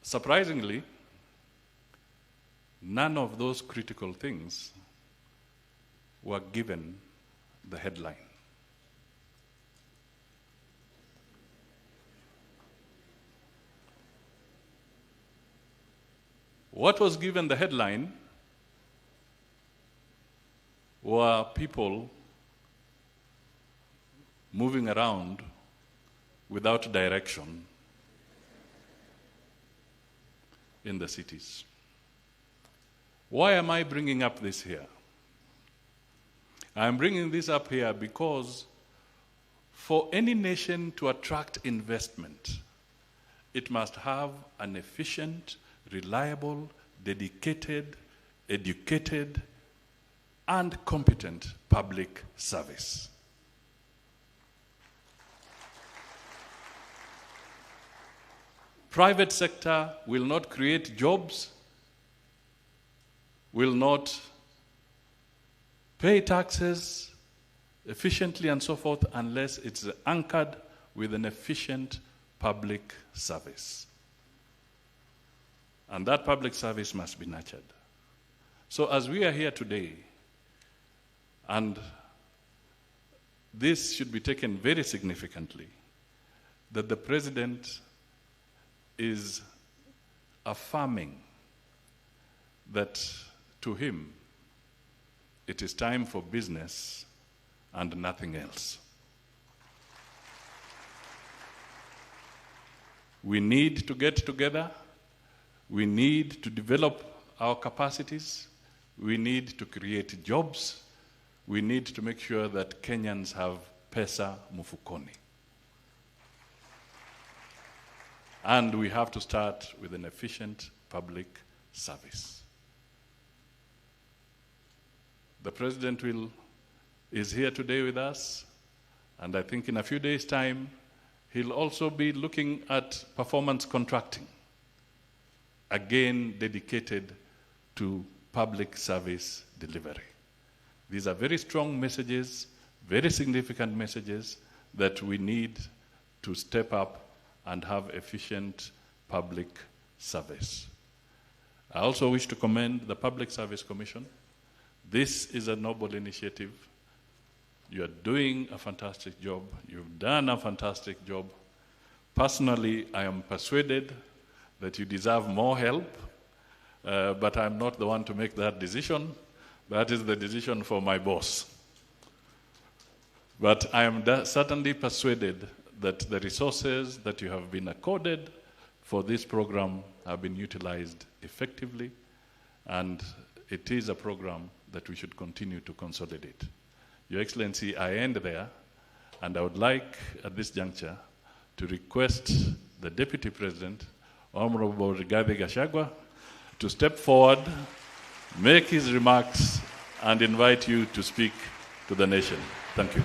S9: Surprisingly, none of those critical things were given the headline. What was given the headline were people moving around without direction in the cities. Why am I bringing up this here? I'm bringing this up here because for any nation to attract investment, it must have an efficient, reliable, dedicated, educated, and competent public service. Private sector will not create jobs, will not pay taxes efficiently and so forth unless it's anchored with an efficient public service. And that public service must be nurtured. So as we are here today, and this should be taken very significantly, that the President is affirming that to him, it is time for business and nothing else. We need to get together. We need to develop our capacities. We need to create jobs. We need to make sure that Kenyans have pesa mufukoni. And we have to start with an efficient public service. The President is here today with us, and I think in a few days' time, he'll also be looking at performance contracting, again dedicated to public service delivery. These are very strong messages, very significant messages that we need to step up and have efficient public service. I also wish to commend the Public Service Commission. This is a noble initiative. You are doing a fantastic job. You've done a fantastic job. Personally, I am persuaded that you deserve more help, but I'm not the one to make that decision. That is the decision for my boss. But I am certainly persuaded that the resources that you have been accorded for this program have been utilized effectively, and it is a program that we should continue to consolidate. Your Excellency, I end there, and I would like at this juncture to request the Deputy President, Honorable Rigathi Gachagua, to step forward, make his remarks, and invite you to speak to the nation. Thank you.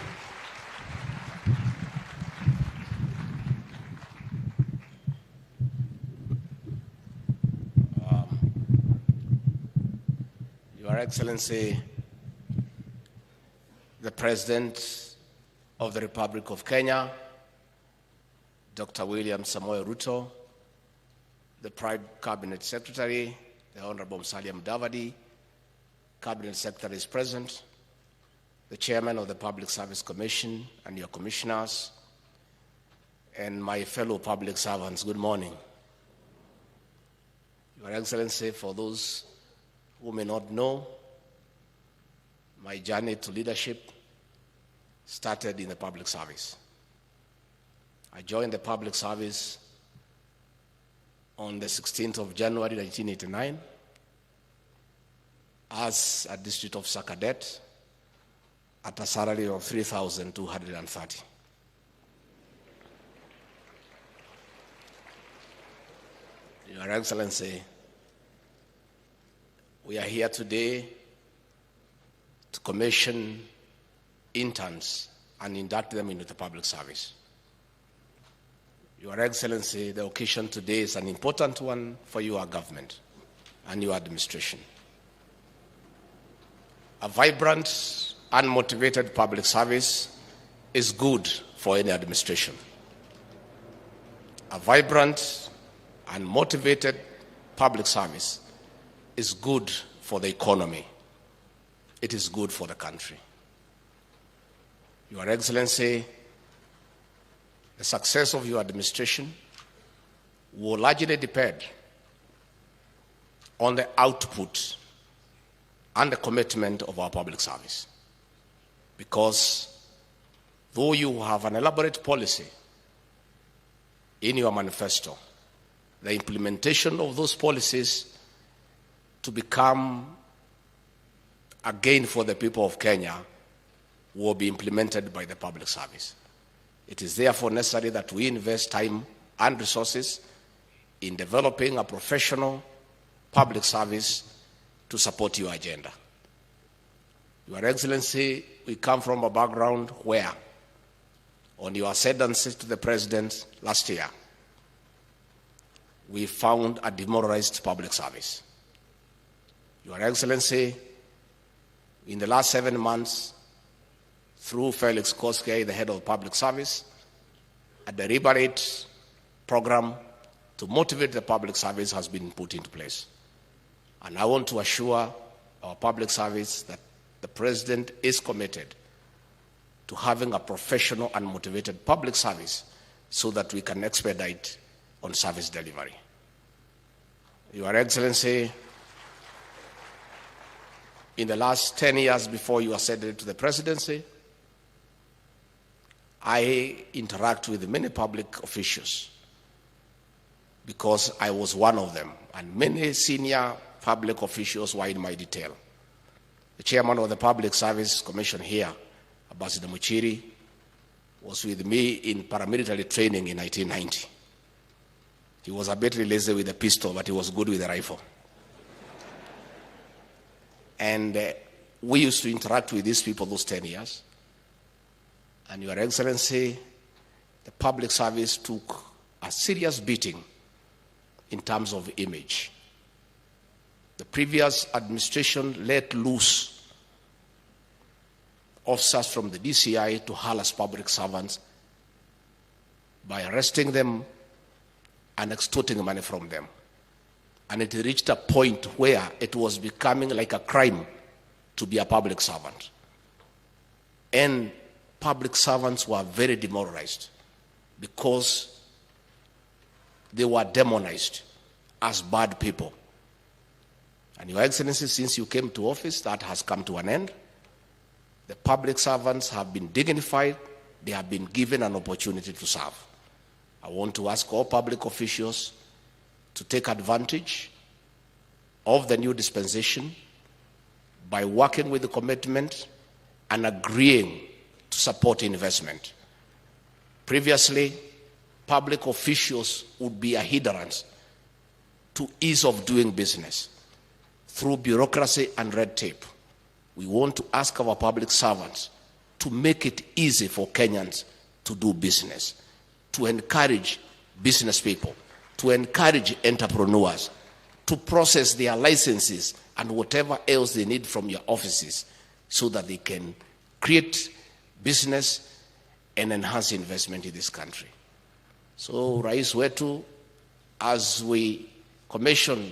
S10: Your Excellency, the President of the Republic of Kenya, Dr. William Samoei Ruto, the Prime Cabinet Secretary, the Honorable Musalia Mudavadi, Cabinet Secretary is present, the Chairman of the Public Service Commission and your commissioners, and my fellow public servants, good morning. Your Excellency, for those who may not know, my journey to leadership started in the public service. I joined the public service on the 16th of January 1989 as a district officer cadet at a salary of 3,230. Your Excellency, we are here today to commission interns and induct them into the public service. Your Excellency, the occasion today is an important one for your government and your administration. A vibrant and motivated public service is good for any administration. A vibrant and motivated public service is good for the economy. It is good for the country. Your Excellency, the success of your administration will largely depend on the output and the commitment of our public service. Because though you have an elaborate policy in your manifesto, the implementation of those policies to become a gain for the people of Kenya will be implemented by the public service. It is therefore necessary that we invest time and resources in developing a professional public service to support your agenda. Your Excellency, we come from a background where, on your ascendancy to the President last year, we found a demoralized public service. Your Excellency, in the last 7 months, through Felix Koskei, the head of public service, a deliberate program to motivate the public service has been put into place. And I want to assure our public service that the President is committed to having a professional and motivated public service so that we can expedite on service delivery. Your Excellency, in the last 10 years before you ascended to the presidency, I interact with many public officials because I was one of them, and many senior public officials were in my detail. The chairman of the Public Service Commission here, Ambassador Muchiri, was with me in paramilitary training in 1990. He was a bit lazy with the pistol, but he was good with the rifle. And we used to interact with these people those 10 years. And Your Excellency, the public service took a serious beating in terms of image. The previous administration let loose officers from the DCI to harass public servants by arresting them and extorting money from them. And it reached a point where it was becoming like a crime to be a public servant. And public servants were very demoralized because they were demonized as bad people. And Your Excellency, since you came to office, that has come to an end. The public servants have been dignified. They have been given an opportunity to serve. I want to ask all public officials to take advantage of the new dispensation by working with the commitment and agreeing to support investment. Previously, public officials would be a hindrance to ease of doing business through bureaucracy and red tape. We want to ask our public servants to make it easy for Kenyans to do business, to encourage business people, to encourage entrepreneurs, to process their licenses and whatever else they need from your offices so that they can create business and enhance investment in this country. So, Rais wetu, as we commission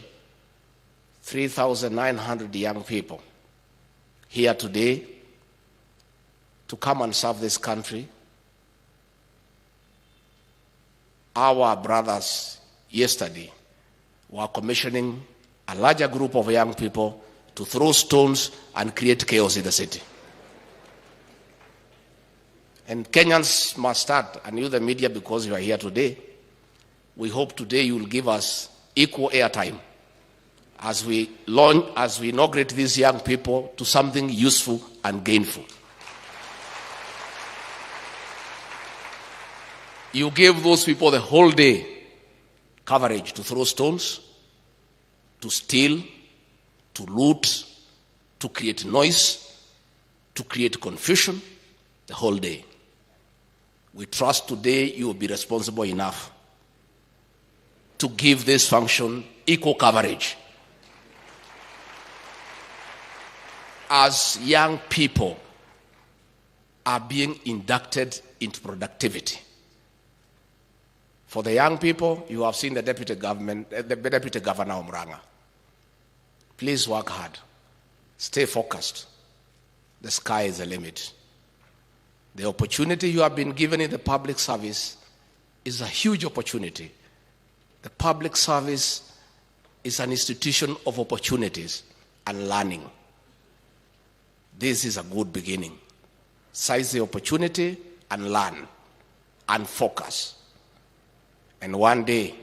S10: 3,900 young people here today to come and serve this country, our brothers yesterday were commissioning a larger group of young people to throw stones and create chaos in the city. And Kenyans must start, and you the media, because you are here today, we hope today you will give us equal airtime as we inaugurate these young people to something useful and gainful. You gave those people the whole day coverage to throw stones, to steal, to loot, to create noise, to create confusion, the whole day. We trust today you will be responsible enough to give this function equal coverage. As young people are being inducted into productivity. For the young people, you have seen the deputy governor Omranga. Please work hard. Stay focused. The sky is the limit. The opportunity you have been given in the public service is a huge opportunity. The public service is an institution of opportunities and learning. This is a good beginning. Seize the opportunity and learn and focus. And one day,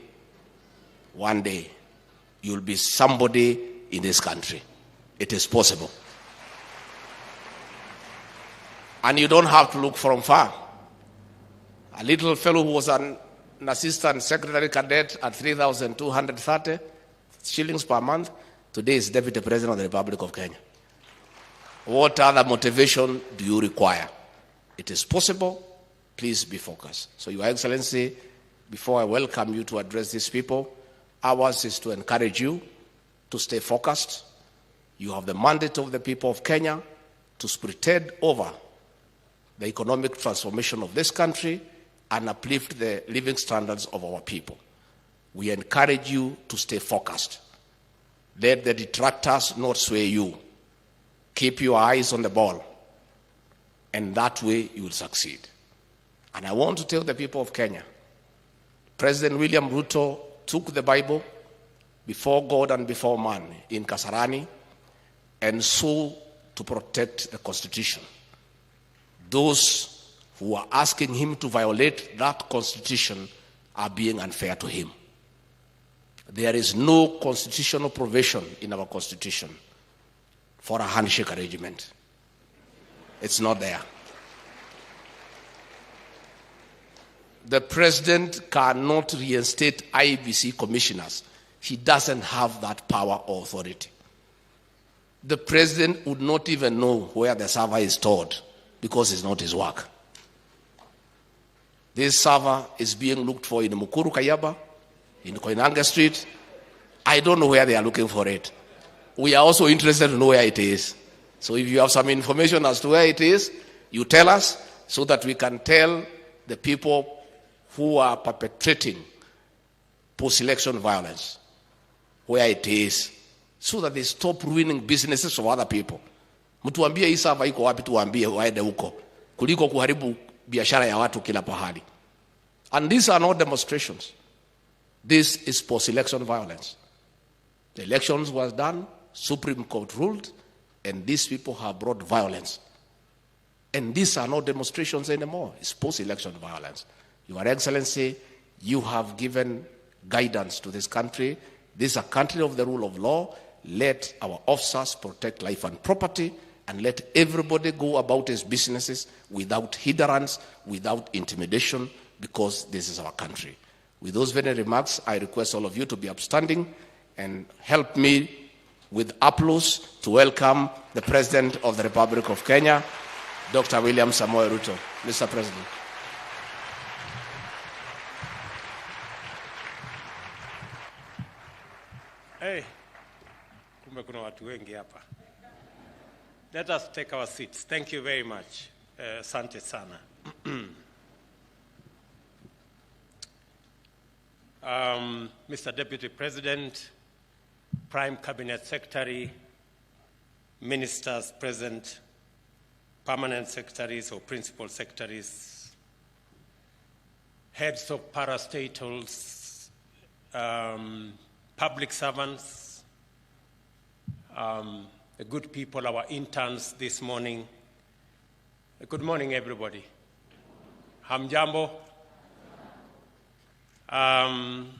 S10: you'll be somebody in this country. It is possible. And you don't have to look from far. A little fellow who was an assistant secretary cadet at 3,230 shillings per month, today is Deputy President of the Republic of Kenya. What other motivation do you require? It is possible. Please be focused. So, Your Excellency, before I welcome you to address these people, ours is to encourage you to stay focused. You have the mandate of the people of Kenya to spearhead over the economic transformation of this country and uplift the living standards of our people. We encourage you to stay focused. Let the detractors not sway you. Keep your eyes on the ball, and that way you will succeed. And I want to tell the people of Kenya, President William Ruto took the Bible before God and before man in Kasarani and swore to protect the Constitution. Those who are asking him to violate that constitution are being unfair to him. There is no constitutional provision in our constitution for a handshake arrangement. It's not there. The president cannot reinstate IEBC commissioners. He doesn't have that power or authority. The president would not even know where the server is stored because it's not his work. This server is being looked for in Mukuru Kayaba, in Koinange Street. I don't know where they are looking for it. We are also interested to know where it is. So if you have some information as to where it is, you tell us so that we can tell the people who are perpetrating post-election violence where it is, so that they stop ruining businesses of other people. Mtuambie hii server iko wapi, tuambie waende huko kuliko kuharibu biashara ya watu kila pahali. And these are not demonstrations. This is post-election violence. The elections was done, Supreme Court ruled, and these people have brought violence. And these are not demonstrations anymore. It's post-election violence. Your Excellency, you have given guidance to this country. This is a country of the rule of law. Let our officers protect life and property, and let everybody go about his businesses without hindrance, without intimidation, because this is our country. With those very remarks, I request all of you to be upstanding and help me with applause to welcome the President of the Republic of Kenya, Dr. William Samoei Ruto. Mr. President.
S11: Hey, kumbe kuna watu wengi hapa. Let us take our seats. Thank you very much. Asante sana. Mr. Deputy President, Prime Cabinet Secretary, Ministers present, Permanent Secretaries or Principal Secretaries, Heads of parastatals, public servants, the good people, our interns this morning. Good morning, everybody. Hamjambo. Madam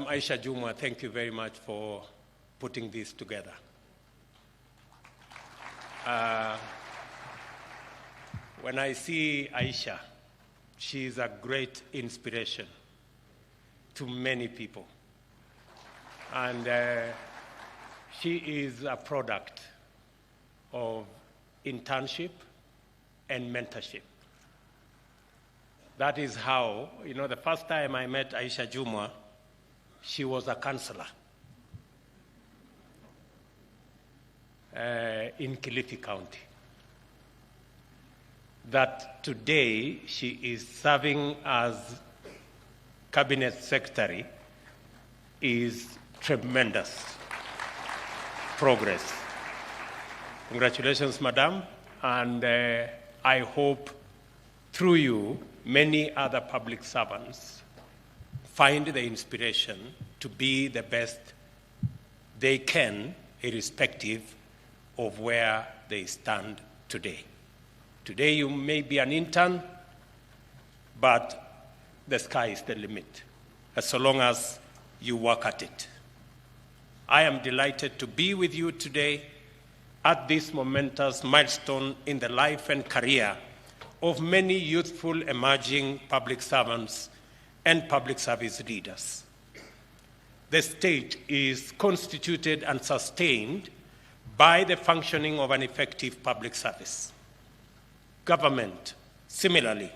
S11: Aisha Jumwa, thank you very much for putting this together. When I see Aisha, she is a great inspiration to many people. And she is a product of internship and mentorship. That is how, the first time I met Aisha Jumwa, she was a counselor in Kilifi County. That today she is serving as Cabinet Secretary is tremendous progress. Congratulations, Madam, and I hope through you, many other public servants find the inspiration to be the best they can, irrespective of where they stand today. Today you may be an intern, but the sky is the limit, so long as you work at it. I am delighted to be with you today at this momentous milestone in the life and career of many youthful emerging public servants and public service leaders. The state is constituted and sustained by the functioning of an effective public service. Government, similarly,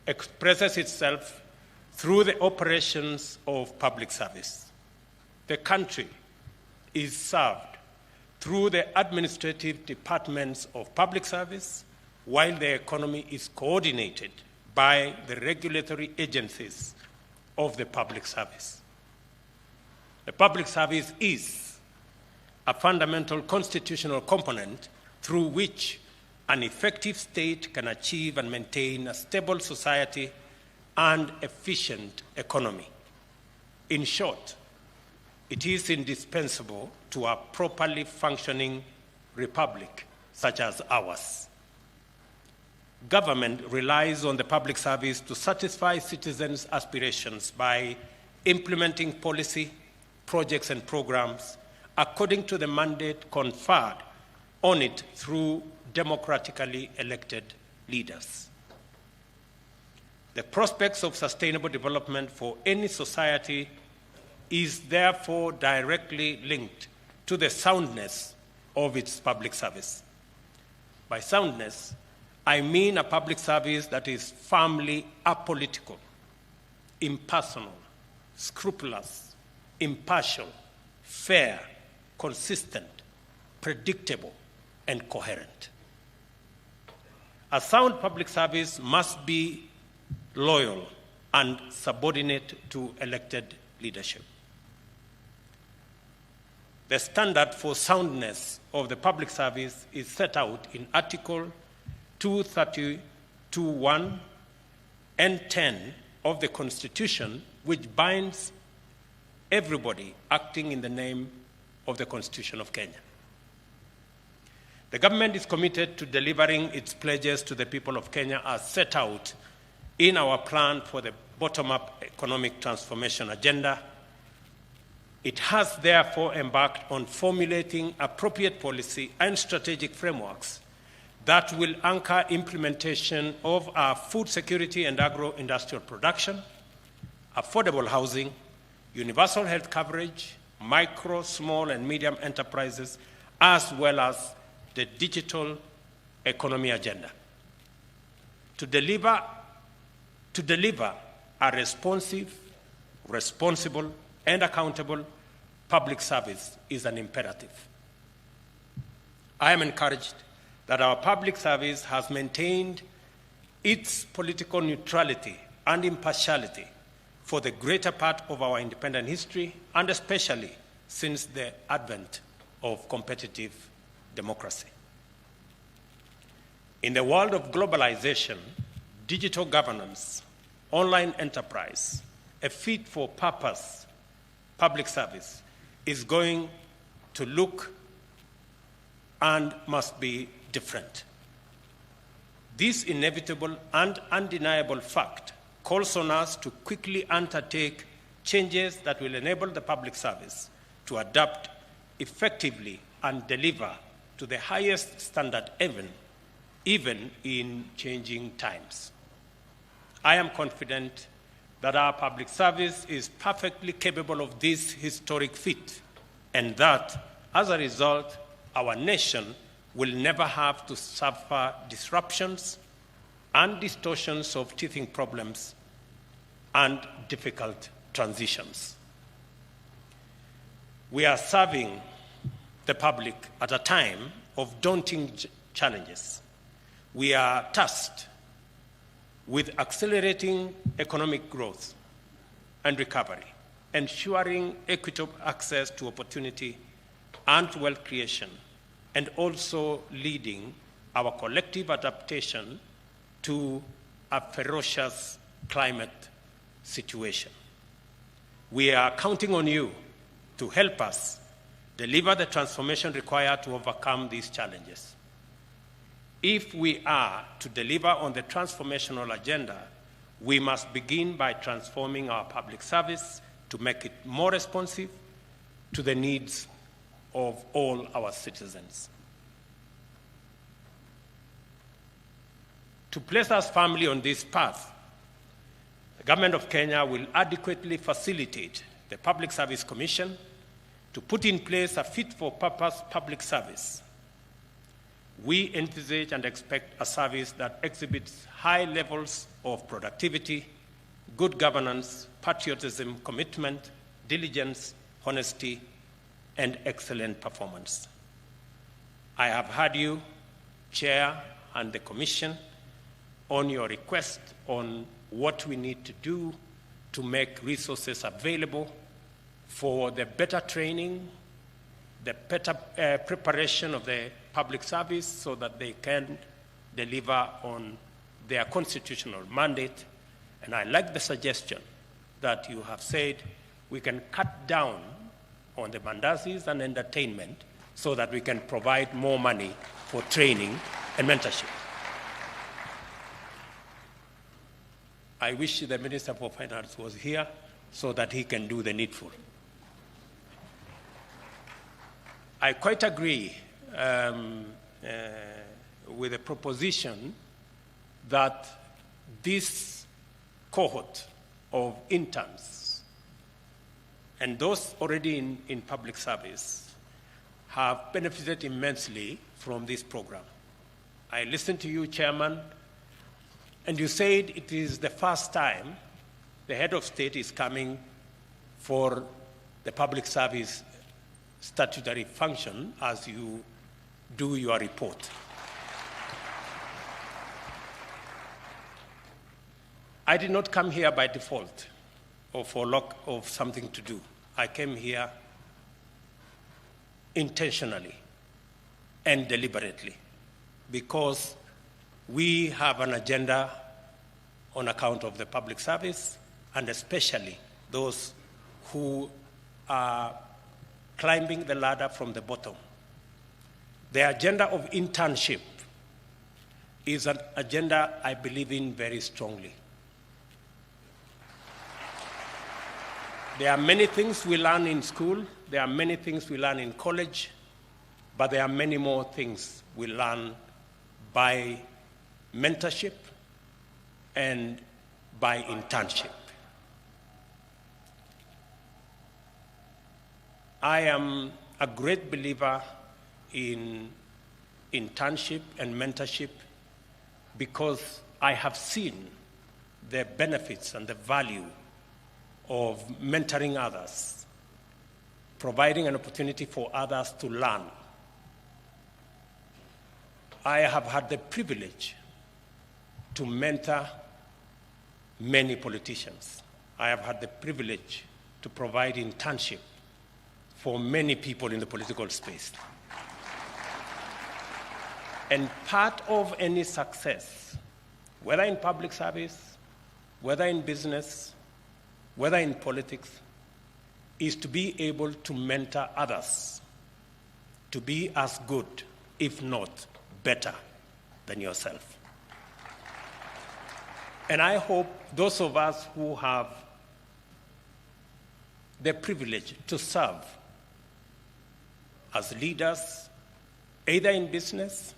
S11: expresses itself through the operations of public service. The country is served through the administrative departments of public service, while the economy is coordinated by the regulatory agencies of the public service. The public service is a fundamental constitutional component through which an effective state can achieve and maintain a stable society and efficient economy. In short, it is indispensable to a properly functioning republic such as ours. Government relies on the public service to satisfy citizens' aspirations by implementing policy, projects, and programs according to the mandate conferred on it through democratically elected leaders. The prospects of sustainable development for any society is therefore directly linked to the soundness of its public service. By soundness, I mean a public service that is firmly apolitical, impersonal, scrupulous, impartial, fair, consistent, predictable, and coherent. A sound public service must be loyal and subordinate to elected leadership. The standard for soundness of the public service is set out in Article 232(1) and 10 of the Constitution, which binds everybody acting in the name of the Constitution of Kenya. The government is committed to delivering its pledges to the people of Kenya as set out in our plan for the bottom-up economic transformation agenda. It has therefore embarked on formulating appropriate policy and strategic frameworks that will anchor implementation of our food security and agro-industrial production, affordable housing, universal health coverage, micro, small, and medium enterprises, as well as the digital economy agenda. To deliver a responsive, responsible, and accountable public service is an imperative. I am encouraged that our public service has maintained its political neutrality and impartiality for the greater part of our independent history, and especially since the advent of competitive democracy. In the world of globalization, digital governance, online enterprise, a fit-for-purpose public service is going to look and must be different. This inevitable and undeniable fact calls on us to quickly undertake changes that will enable the public service to adapt effectively and deliver to the highest standard even in changing times. I am confident that our public service is perfectly capable of this historic feat, and that, as a result, our nation will never have to suffer disruptions and distortions of teething problems and difficult transitions. We are serving the public at a time of daunting challenges. We are tasked with accelerating economic growth and recovery, ensuring equitable access to opportunity and wealth creation, and also leading our collective adaptation to a ferocious climate situation. We are counting on you to help us deliver the transformation required to overcome these challenges. If we are to deliver on the transformational agenda, we must begin by transforming our public service to make it more responsive to the needs of all our citizens. To place us firmly on this path, the Government of Kenya will adequately facilitate the Public Service Commission to put in place a fit-for-purpose public service. We envisage and expect a service that exhibits high levels of productivity, good governance, patriotism, commitment, diligence, honesty, and excellent performance. I have heard you, Chair, and the Commission on your request on what we need to do to make resources available for the better training, the better preparation of the public service so that they can deliver on their constitutional mandate. And I like the suggestion that you have said we can cut down on the mandazis and entertainment so that we can provide more money for training and mentorship. I wish the Minister for Finance was here so that he can do the needful. I quite agree with the proposition that this cohort of interns and those already in public service have benefited immensely from this program. I listened to you, Chairman, and you said it is the first time the head of state is coming for the public service statutory function as you do your report. I did not come here by default or for lack of something to do. I came here intentionally and deliberately because we have an agenda on account of the public service and especially those who are climbing the ladder from the bottom. The agenda of internship is an agenda I believe in very strongly. There are many things we learn in school, there are many things we learn in college, but there are many more things we learn by mentorship and by internship. I am a great believer in internship and mentorship because I have seen the benefits and the value of mentoring others, providing an opportunity for others to learn. I have had the privilege to mentor many politicians. I have had the privilege to provide internship for many people in the political space. And part of any success, whether in public service, whether in business, whether in politics, is to be able to mentor others to be as good, if not better, than yourself. And I hope those of us who have the privilege to serve as leaders, either in business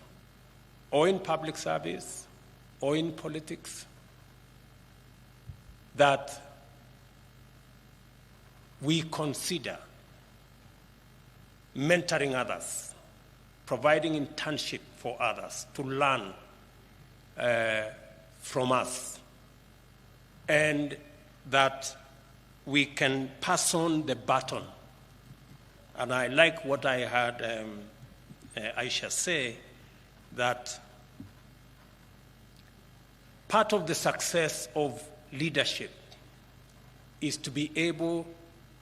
S11: or in public service or in politics, that we consider mentoring others, providing internship for others to learn from us, and that we can pass on the baton. And I like what I heard Aisha say, that part of the success of leadership is to be able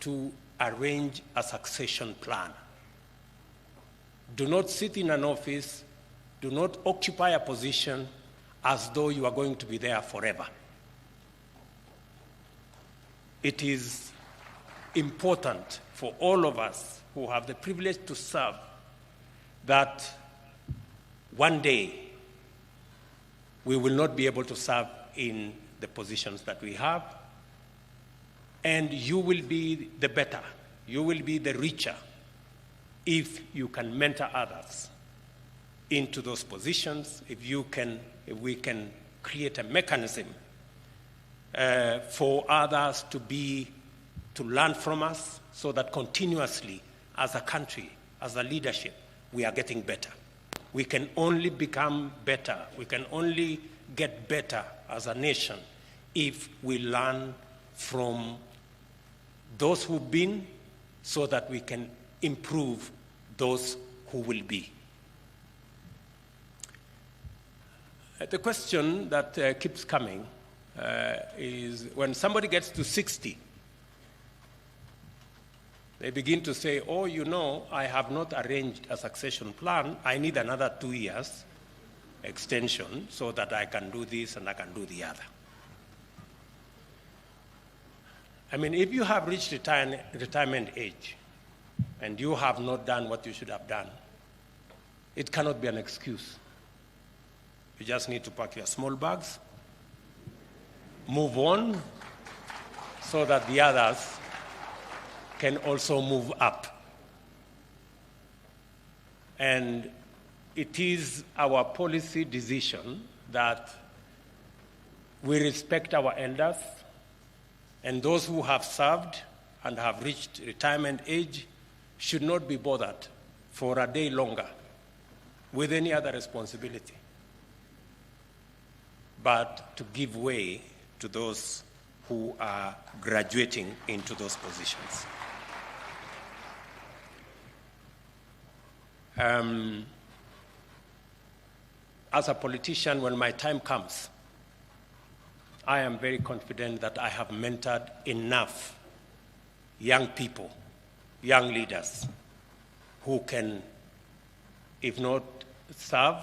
S11: to arrange a succession plan. Do not sit in an office, do not occupy a position as though you are going to be there forever. It is important for all of us who have the privilege to serve that one day we will not be able to serve in the positions that we have, and you will be the better, you will be the richer if you can mentor others into those positions, if we can create a mechanism for others to learn from us, so that continuously as a country, as a leadership, we are getting better. We can only become better, we can only get better as a nation if we learn from those who've been, so that we can improve those who will be. The question that keeps coming is, when somebody gets to 60, they begin to say, oh, you know, I have not arranged a succession plan. I need another 2 years extension so that I can do this and I can do the other. I mean, if you have reached retirement age and you have not done what you should have done, it cannot be an excuse. You just need to pack your small bags, move on, so that the others can also move up. And it is our policy decision that we respect our elders, and those who have served and have reached retirement age should not be bothered for a day longer with any other responsibility, but to give way to those who are graduating into those positions. As a politician, when my time comes, I am very confident that I have mentored enough young people, young leaders, who can, if not serve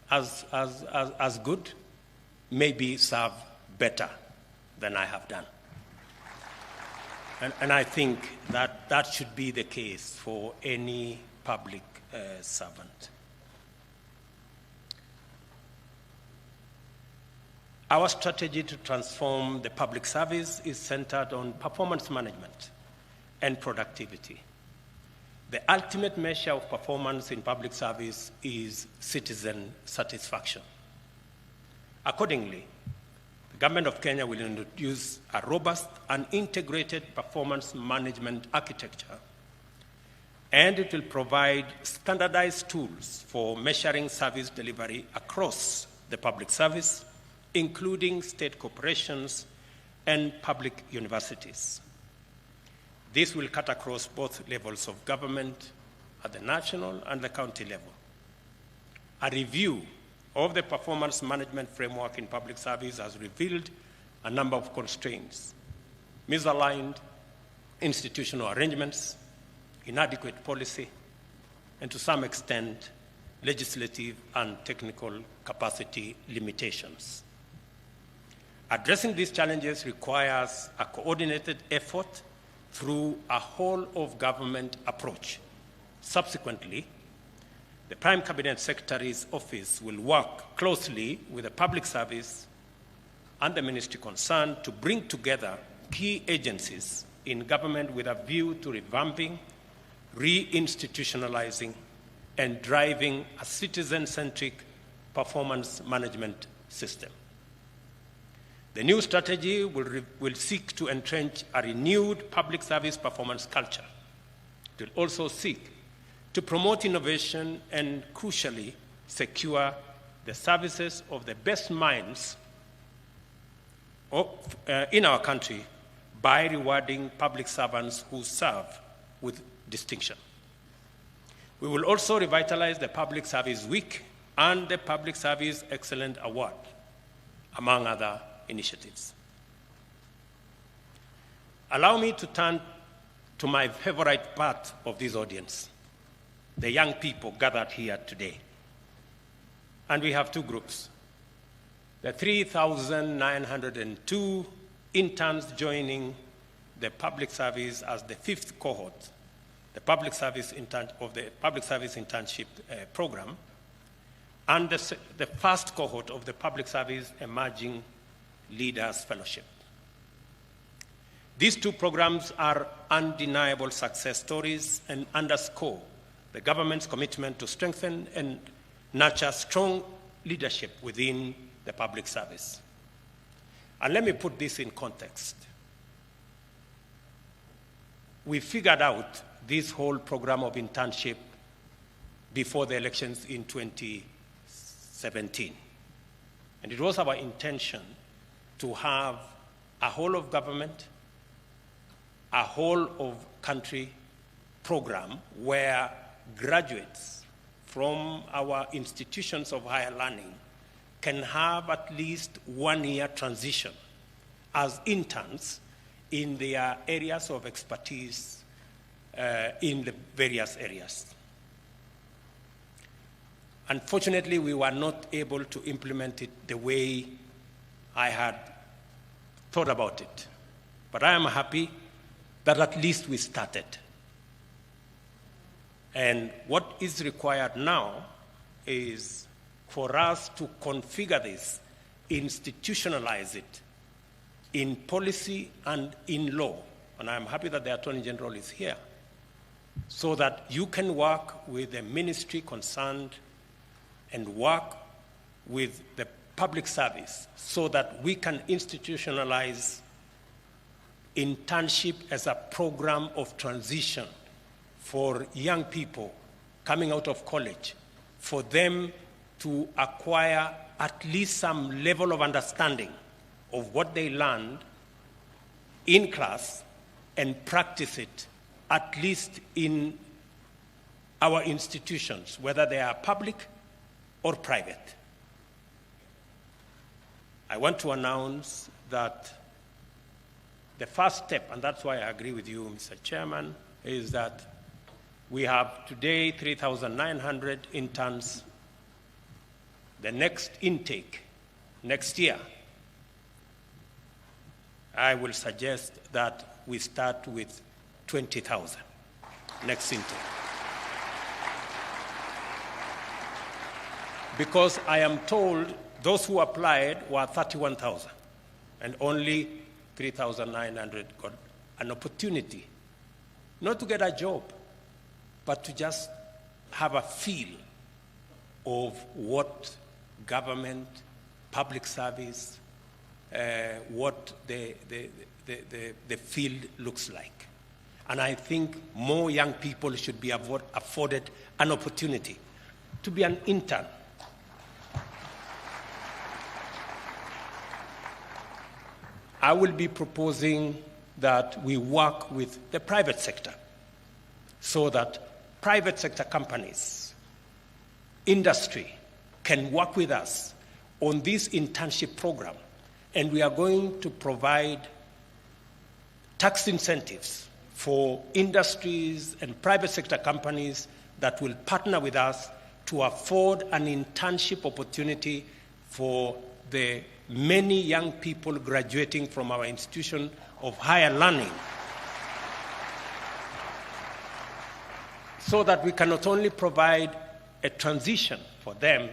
S11: as good, maybe serve better than I have done. And I think that that should be the case for any public servant. Our strategy to transform the public service is centered on performance management and productivity. The ultimate measure of performance in public service is citizen satisfaction. Accordingly, the Government of Kenya will introduce a robust and integrated performance management architecture, and it will provide standardized tools for measuring service delivery across the public service, including state corporations and public universities. This will cut across both levels of government at the national and the county level. A review of the performance management framework in public service has revealed a number of constraints: misaligned institutional arrangements, inadequate policy, and to some extent, legislative and technical capacity limitations. Addressing these challenges requires a coordinated effort through a whole-of-government approach. Subsequently, the Prime Cabinet Secretary's office will work closely with the public service and the ministry concerned to bring together key agencies in government with a view to revamping, reinstitutionalizing, and driving a citizen-centric performance management system. The new strategy will seek to entrench a renewed public service performance culture. It will also seek to promote innovation and, crucially, secure the services of the best minds in our country by rewarding public servants who serve with distinction. We will also revitalize the Public Service Week and the Public Service Excellence Award, among other initiatives. Allow me to turn to my favorite part of this audience, the young people gathered here today. And we have two groups. The 3,902 interns joining the public service as the fifth cohort, the public service internship program, and the first cohort of the Public Service Emerging Leaders Fellowship. These two programs are undeniable success stories and underscore the government's commitment to strengthen and nurture strong leadership within the public service. And let me put this in context. We figured out this whole program of internship before the elections in 2017. And it was our intention to have a whole of government, a whole of country program where graduates from our institutions of higher learning can have at least 1 year transition as interns in their areas of expertise in the various areas. Unfortunately, we were not able to implement it the way I had thought about it. But I am happy that at least we started. And what is required now is for us to configure this, institutionalize it in policy and in law. And I'm happy that the Attorney General is here, so that you can work with the ministry concerned and work with the public service so that we can institutionalize internship as a program of transition for young people coming out of college, for them to acquire at least some level of understanding of what they learned in class and practice it at least in our institutions, whether they are public or private. I want to announce that the first step, and that's why I agree with you, Mr. Chairman, is that we have today 3,900 interns. The next intake, next year, I will suggest that we start with 20,000 next intake. Because I am told those who applied were 31,000 and only 3,900 got an opportunity, not to get a job, but to just have a feel of what government, public service, what the field looks like. And I think more young people should be afforded an opportunity to be an intern. I will be proposing that we work with the private sector so that private sector companies, industry, can work with us on this internship program. And we are going to provide tax incentives for industries and private sector companies that will partner with us to afford an internship opportunity for the many young people graduating from our institution of higher learning, so that we can not only provide a transition for them,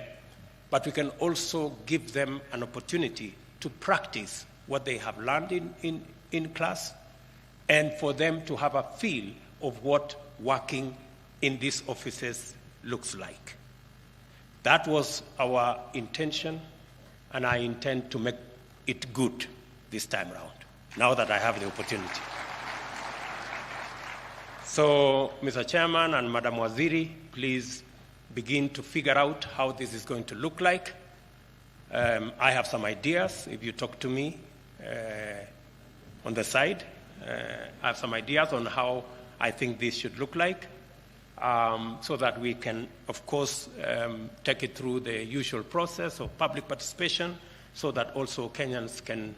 S11: but we can also give them an opportunity to practice what they have learned in class, and for them to have a feel of what working in these offices looks like. That was our intention, and I intend to make it good this time around, now that I have the opportunity. So, Mr. Chairman and Madam Waziri, please begin to figure out how this is going to look like. I have some ideas. If you talk to me on the side, I have some ideas on how I think this should look like, so that we can, of course, take it through the usual process of public participation, so that also Kenyans can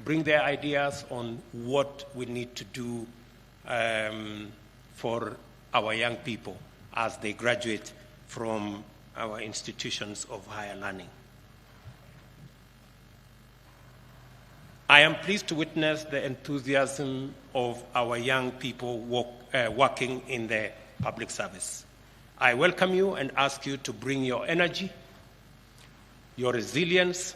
S11: bring their ideas on what we need to do for our young people as they graduate from our institutions of higher learning. I am pleased to witness the enthusiasm of our young people working in the public service. I welcome you and ask you to bring your energy, your resilience.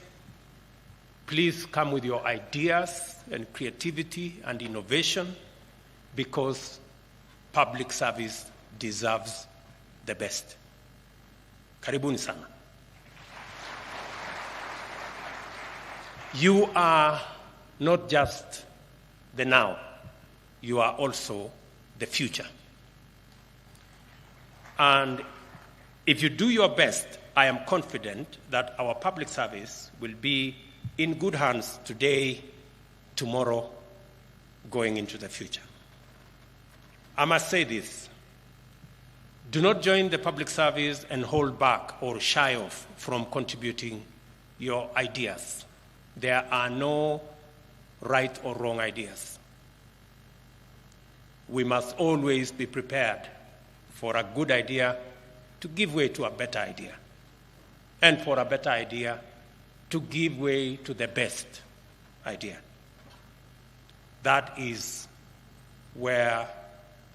S11: Please come with your ideas and creativity and innovation, because public service deserves the best. Karibuni sana. You are not just the now, you are also the future. And if you do your best, I am confident that our public service will be in good hands today, tomorrow, going into the future. I must say this: do not join the public service and hold back or shy off from contributing your ideas. There are no right or wrong ideas. We must always be prepared for a good idea to give way to a better idea, and for a better idea to give way to the best idea. That is where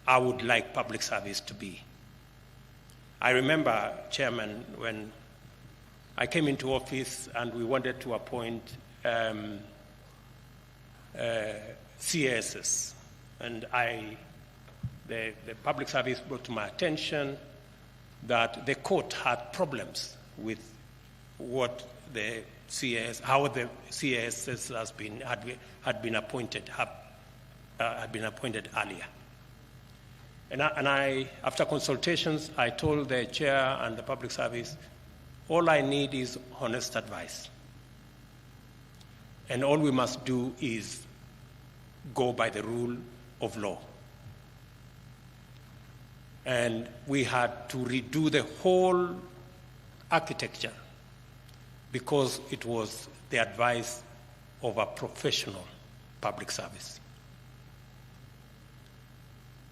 S11: I would like public service to be. I remember, Chairman, when I came into office and we wanted to appoint CASs, and the public service brought to my attention that the court had problems with what the CAS, how the CASs had been appointed earlier. And I, after consultations, I told the chair and the public service, all I need is honest advice. And all we must do is go by the rule of law. And we had to redo the whole architecture because it was the advice of a professional public service.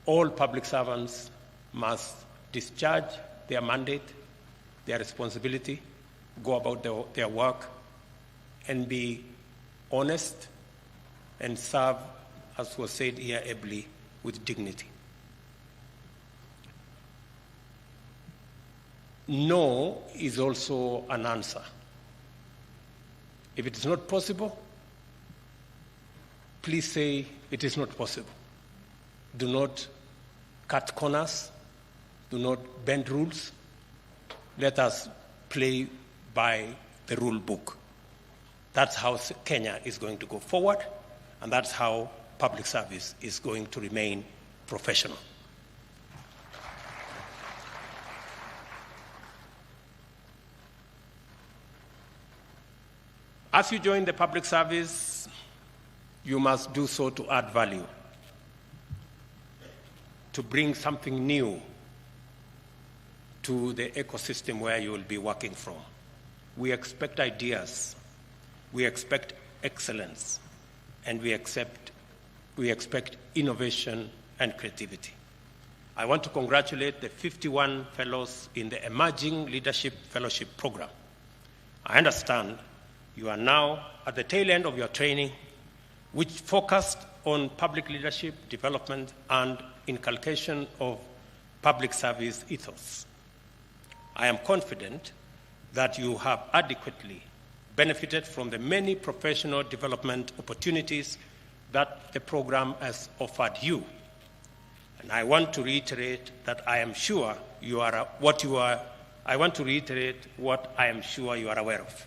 S11: All public servants must discharge their mandate, their responsibility, go about their work, and be honest and serve, as was said here ably, with dignity. No is also an answer. If it is not possible, please say it is not possible. Do not cut corners. Do not bend rules. Let us play by the rule book. That's how Kenya is going to go forward, and that's how public service is going to remain professional. As you join the public service, you must do so to add value, to bring something new to the ecosystem where you will be working from. We expect ideas, we expect excellence, and we expect innovation and creativity. I want to congratulate the 51 fellows in the Emerging Leadership Fellowship Program. I understand you are now at the tail end of your training, which focused on public leadership development and inculcation of public service ethos. I am confident that you have adequately benefited from the many professional development opportunities that the program has offered you. And I want to reiterate that I am sure you are what I want to reiterate what I am sure you are aware of.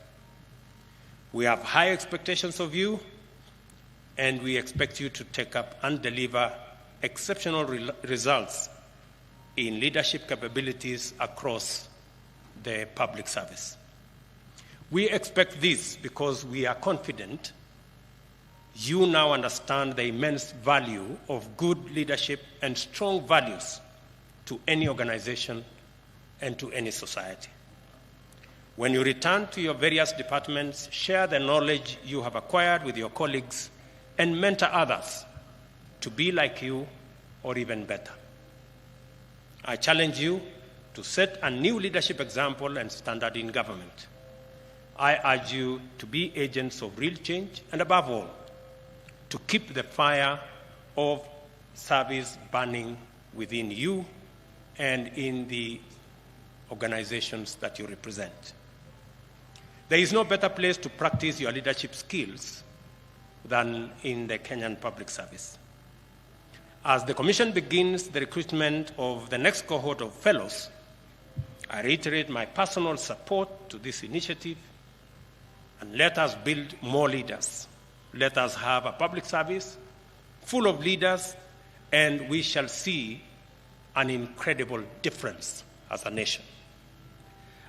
S11: We have high expectations of you, and we expect you to take up and deliver exceptional results in leadership capabilities across the public service. We expect this because we are confident you now understand the immense value of good leadership and strong values to any organization and to any society. When you return to your various departments, share the knowledge you have acquired with your colleagues and mentor others to be like you or even better. I challenge you to set a new leadership example and standard in government. I urge you to be agents of real change and, above all, to keep the fire of service burning within you and in the organizations that you represent. There is no better place to practice your leadership skills than in the Kenyan public service. As the Commission begins the recruitment of the next cohort of fellows, I reiterate my personal support to this initiative, and let us build more leaders. Let us have a public service full of leaders, and we shall see an incredible difference as a nation.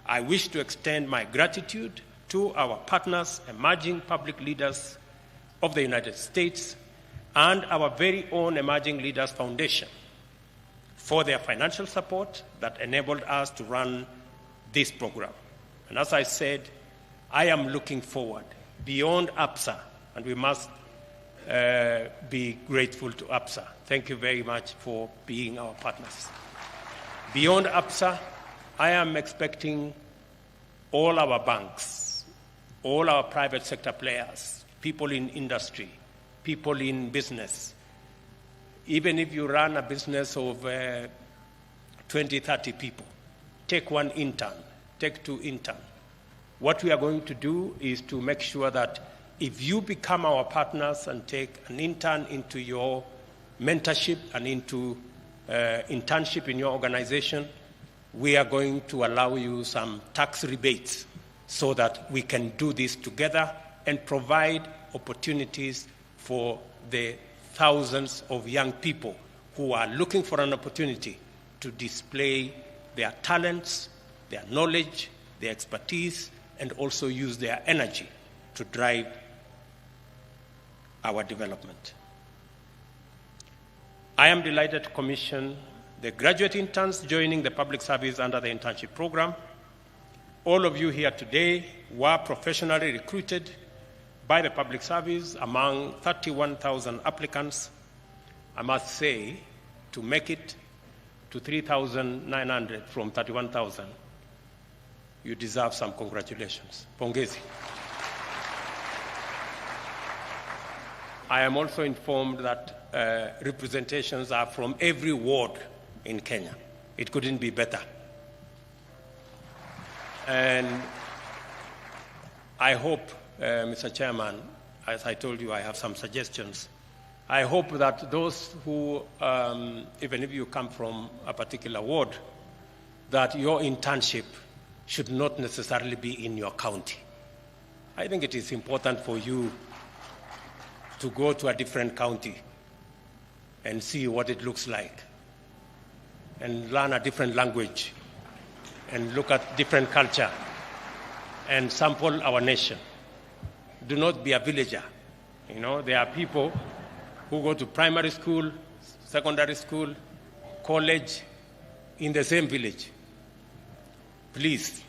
S11: I wish to extend my gratitude to our partners, emerging public leaders of the United States, and our very own Emerging Leaders Foundation for their financial support that enabled us to run this program. And as I said, I am looking forward beyond APSA, and we must be grateful to APSA. Thank you very much for being our partners. Beyond APSA, I am expecting all our banks, all our private sector players, people in industry, people in business. Even if you run a business of 20, 30 people, take one intern, take two interns. What we are going to do is to make sure that if you become our partners and take an intern into your mentorship and into internship in your organization, we are going to allow you some tax rebates so that we can do this together and provide opportunities for the thousands of young people who are looking for an opportunity to display their talents, their knowledge, their expertise, and also use their energy to drive our development. I am delighted to commission the graduate interns joining the public service under the internship program. All of you here today were professionally recruited by the public service among 31,000 applicants. I must say, to make it to 3,900 from 31,000, you deserve some congratulations. Pongezi. I am also informed that representations are from every ward in Kenya. It couldn't be better. And I hope, Mr. Chairman, as I told you, I have some suggestions. I hope that those who, even if you come from a particular ward, that your internship should not necessarily be in your county. I think it is important for you to go to a different county and see what it looks like, and learn a different language, and look at different culture, and sample our nation. Do not be a villager. You know, there are people who go to primary school, secondary school, college in the same village. Please,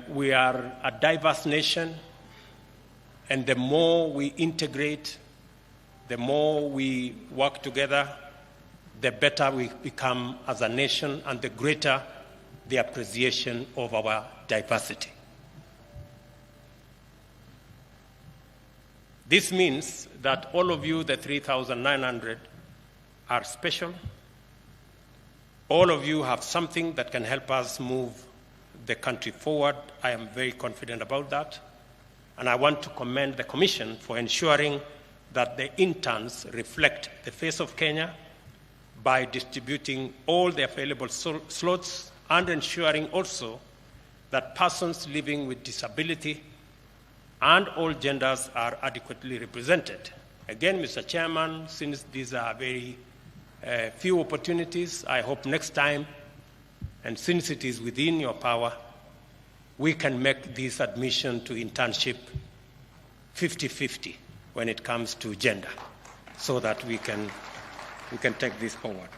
S11: we are a diverse nation, and the more we integrate, the more we work together, the better we become as a nation, and the greater the appreciation of our diversity. This means that all of you, the 3,900, are special. All of you have something that can help us move the country forward. I am very confident about that. And I want to commend the Commission for ensuring that the interns reflect the face of Kenya by distributing all the available slots and ensuring also that persons living with disability and all genders are adequately represented. Again, Mr. Chairman, since these are very few opportunities, I hope next time, and since it is within your power, we can make this admission to internship 50-50 when it comes to gender, so that we can take this forward.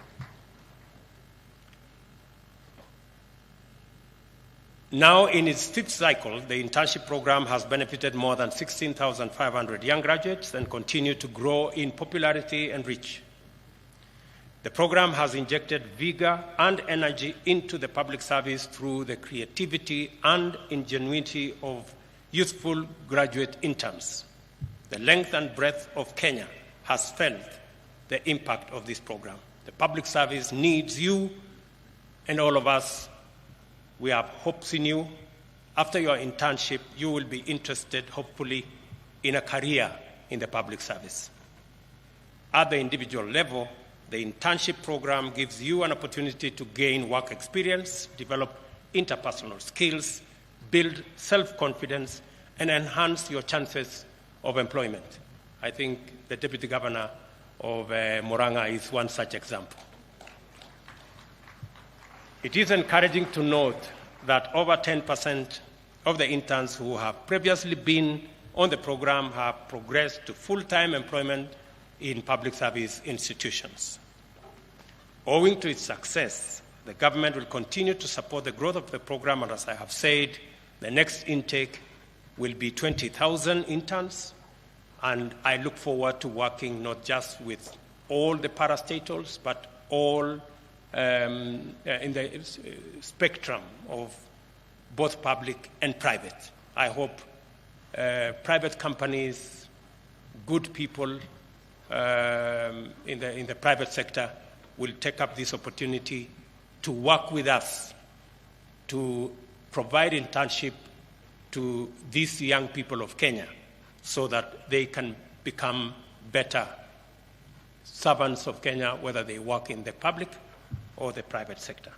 S11: Now, in its fifth cycle, the internship program has benefited more than 16,500 young graduates and continue to grow in popularity and reach. The program has injected vigor and energy into the public service through the creativity and ingenuity of youthful graduate interns. The length and breadth of Kenya has felt the impact of this program. The public service needs you and all of us. We have hopes in you. After your internship, you will be interested, hopefully, in a career in the public service. At the individual level, the internship program gives you an opportunity to gain work experience, develop interpersonal skills, build self-confidence, and enhance your chances of employment. I think the Deputy Governor of Murang'a is one such example. It is encouraging to note that over 10% of the interns who have previously been on the program have progressed to full-time employment in public service institutions. Owing to its success, the government will continue to support the growth of the program, and as I have said, the next intake will be 20,000 interns, and I look forward to working not just with all the parastatals, but all in the spectrum of both public and private. I hope private companies, good people in the private sector will take up this opportunity to work with us to provide internship to these young people of Kenya so that they can become better servants of Kenya, whether they work in the public or the private sector.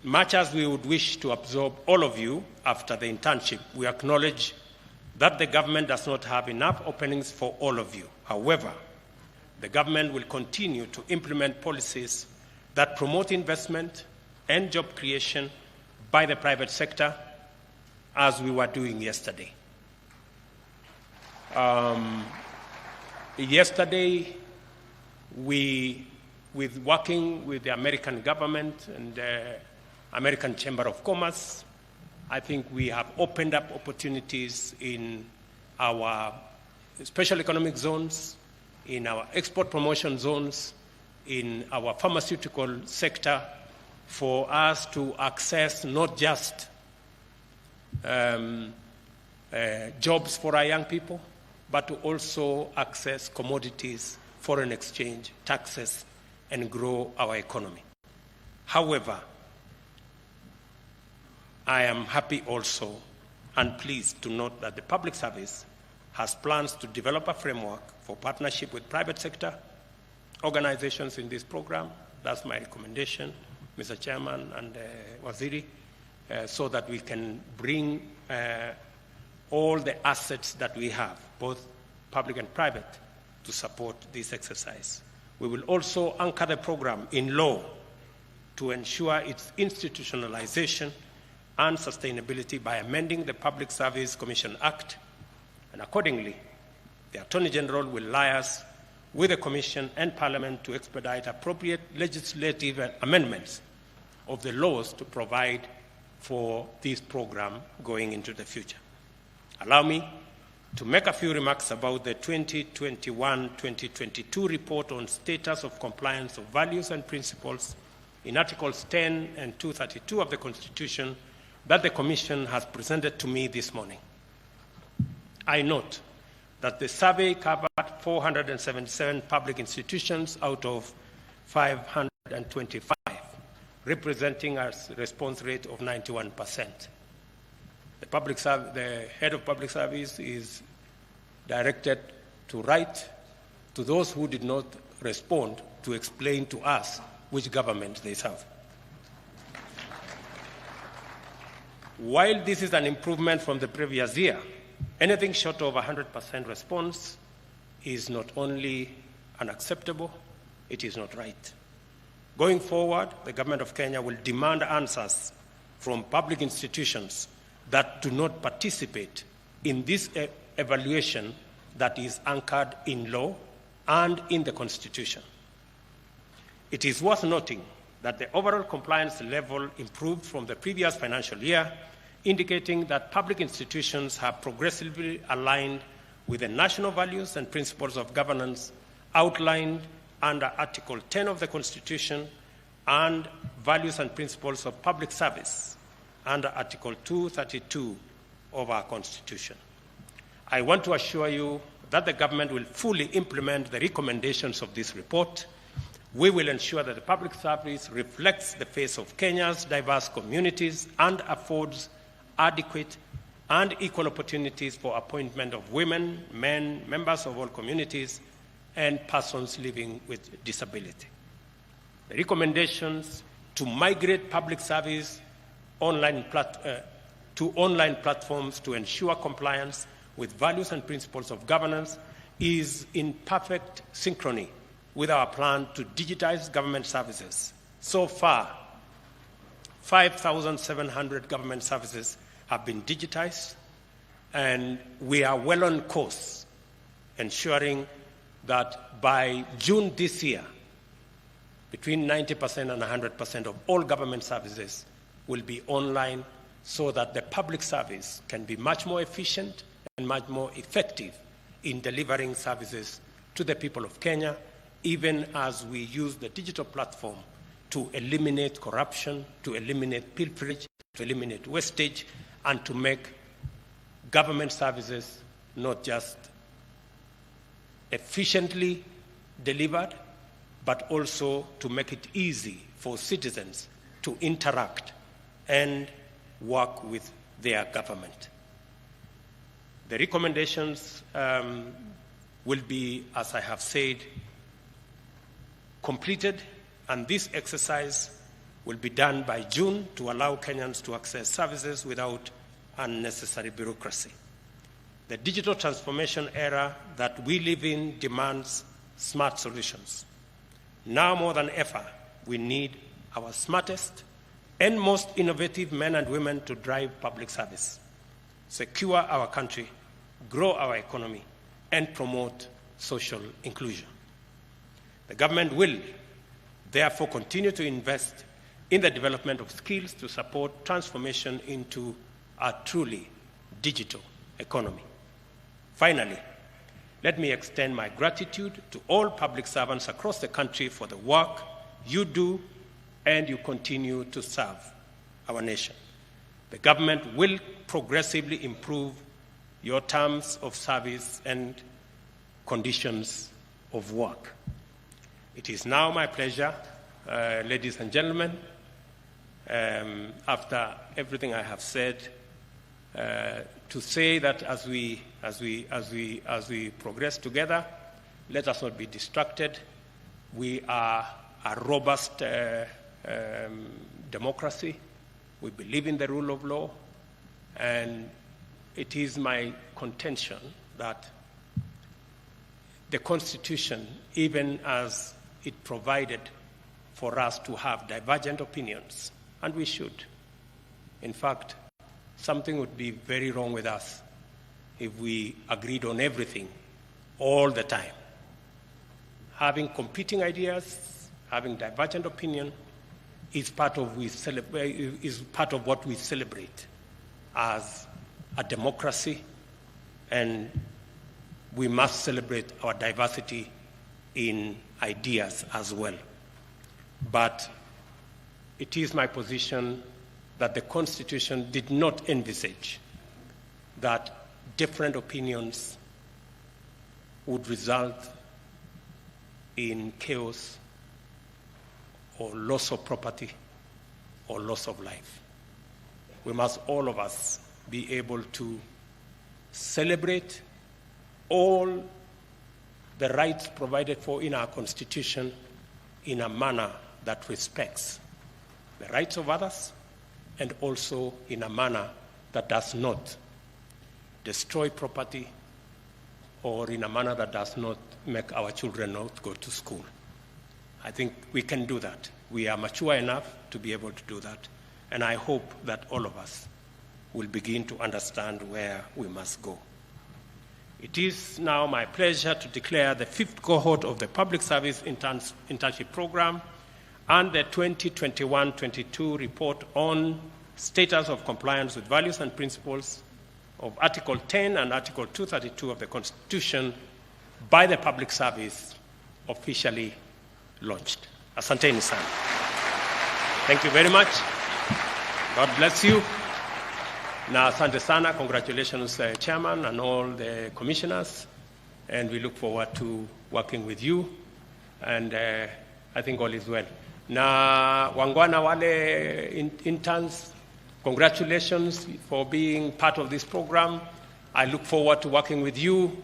S11: Much as we would wish to absorb all of you after the internship, we acknowledge that the government does not have enough openings for all of you. However, the government will continue to implement policies that promote investment and job creation by the private sector, as we were doing yesterday. Yesterday, with working with the American government and the American Chamber of Commerce, I think we have opened up opportunities in our special economic zones, in our export promotion zones, in our pharmaceutical sector, for us to access not just jobs for our young people, but to also access commodities, foreign exchange, taxes, and grow our economy. However, I am happy also and pleased to note that the public service has plans to develop a framework for partnership with private sector organizations in this program. That's my recommendation, Mr. Chairman and Waziri, so that we can bring all the assets that we have, both public and private, to support this exercise. We will also anchor the program in law to ensure its institutionalization and sustainability by amending the Public Service Commission Act, and accordingly, the Attorney General will liaise with the Commission and Parliament to expedite appropriate legislative amendments of the laws to provide for this program going into the future. Allow me to make a few remarks about the 2021-2022 report on status of compliance of values and principles in Articles 10 and 232 of the Constitution that the Commission has presented to me this morning. I note that the survey covered 477 public institutions out of 525, representing a response rate of 91%. The head of public service is directed to write to those who did not respond to explain to us which government they serve. While this is an improvement from the previous year, anything short of 100% response is not only unacceptable, it is not right. Going forward, the government of Kenya will demand answers from public institutions that do not participate in this evaluation that is anchored in law and in the Constitution. It is worth noting that the overall compliance level improved from the previous financial year, indicating that public institutions have progressively aligned with the national values and principles of governance outlined under Article 10 of the Constitution and values and principles of public service under Article 232 of our Constitution. I want to assure you that the government will fully implement the recommendations of this report. We will ensure that the public service reflects the face of Kenya's diverse communities and affords adequate and equal opportunities for appointment of women, men, members of all communities, and persons living with disability. The recommendations to migrate public service to online platforms to ensure compliance with values and principles of governance is in perfect synchrony with our plan to digitize government services. So far, 5,700 government services have been digitized, and we are well on course, ensuring that by June this year, between 90% and 100% of all government services will be online, so that the public service can be much more efficient and much more effective in delivering services to the people of Kenya, even as we use the digital platform to eliminate corruption, to eliminate pilferage, to eliminate wastage, and to make government services not just efficiently delivered, but also to make it easy for citizens to interact and work with their government. The recommendations will be, as I have said, completed, and this exercise will be done by June to allow Kenyans to access services without unnecessary bureaucracy. The digital transformation era that we live in demands smart solutions. Now more than ever, we need our smartest and most innovative men and women to drive public service, secure our country, grow our economy, and promote social inclusion. The government will therefore continue to invest in the development of skills to support transformation into a truly digital economy. Finally, let me extend my gratitude to all public servants across the country for the work you do and you continue to serve our nation. The government will progressively improve your terms of service and conditions of work. It is now my pleasure, ladies and gentlemen, after everything I have said, to say that as we progress together, let us not be distracted. We are a robust democracy. We believe in the rule of law, and it is my contention that the Constitution, even as it provided for us to have divergent opinions, and we should. In fact, something would be very wrong with us if we agreed on everything all the time. Having competing ideas, having divergent opinion is part of what we celebrate as a democracy, and we must celebrate our diversity in ideas as well. But it is my position that the Constitution did not envisage that different opinions would result in chaos or loss of property or loss of life. We must, all of us, be able to celebrate all the rights provided for in our Constitution in a manner that respects the rights of others, and also in a manner that does not destroy property or in a manner that does not make our children not go to school. I think we can do that. We are mature enough to be able to do that, and I hope that all of us will begin to understand where we must go. It is now my pleasure to declare the 5th cohort of the Public Service Internship Program and the 2021-22 report on status of compliance with values and principles of Article 10 and Article 232 of the Constitution by the Public Service officially launched. Asanteni sana. Thank you very much. God bless you. Now, asante sana. Congratulations, Chairman and all the commissioners. And we look forward to working with you. And I think all is well. Na wangwana wale interns, congratulations for being part of this program. I look forward to working with you,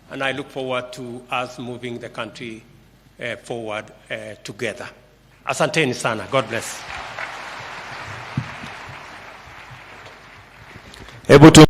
S11: and I look forward to us moving the country forward together. Asanteni sana. God bless.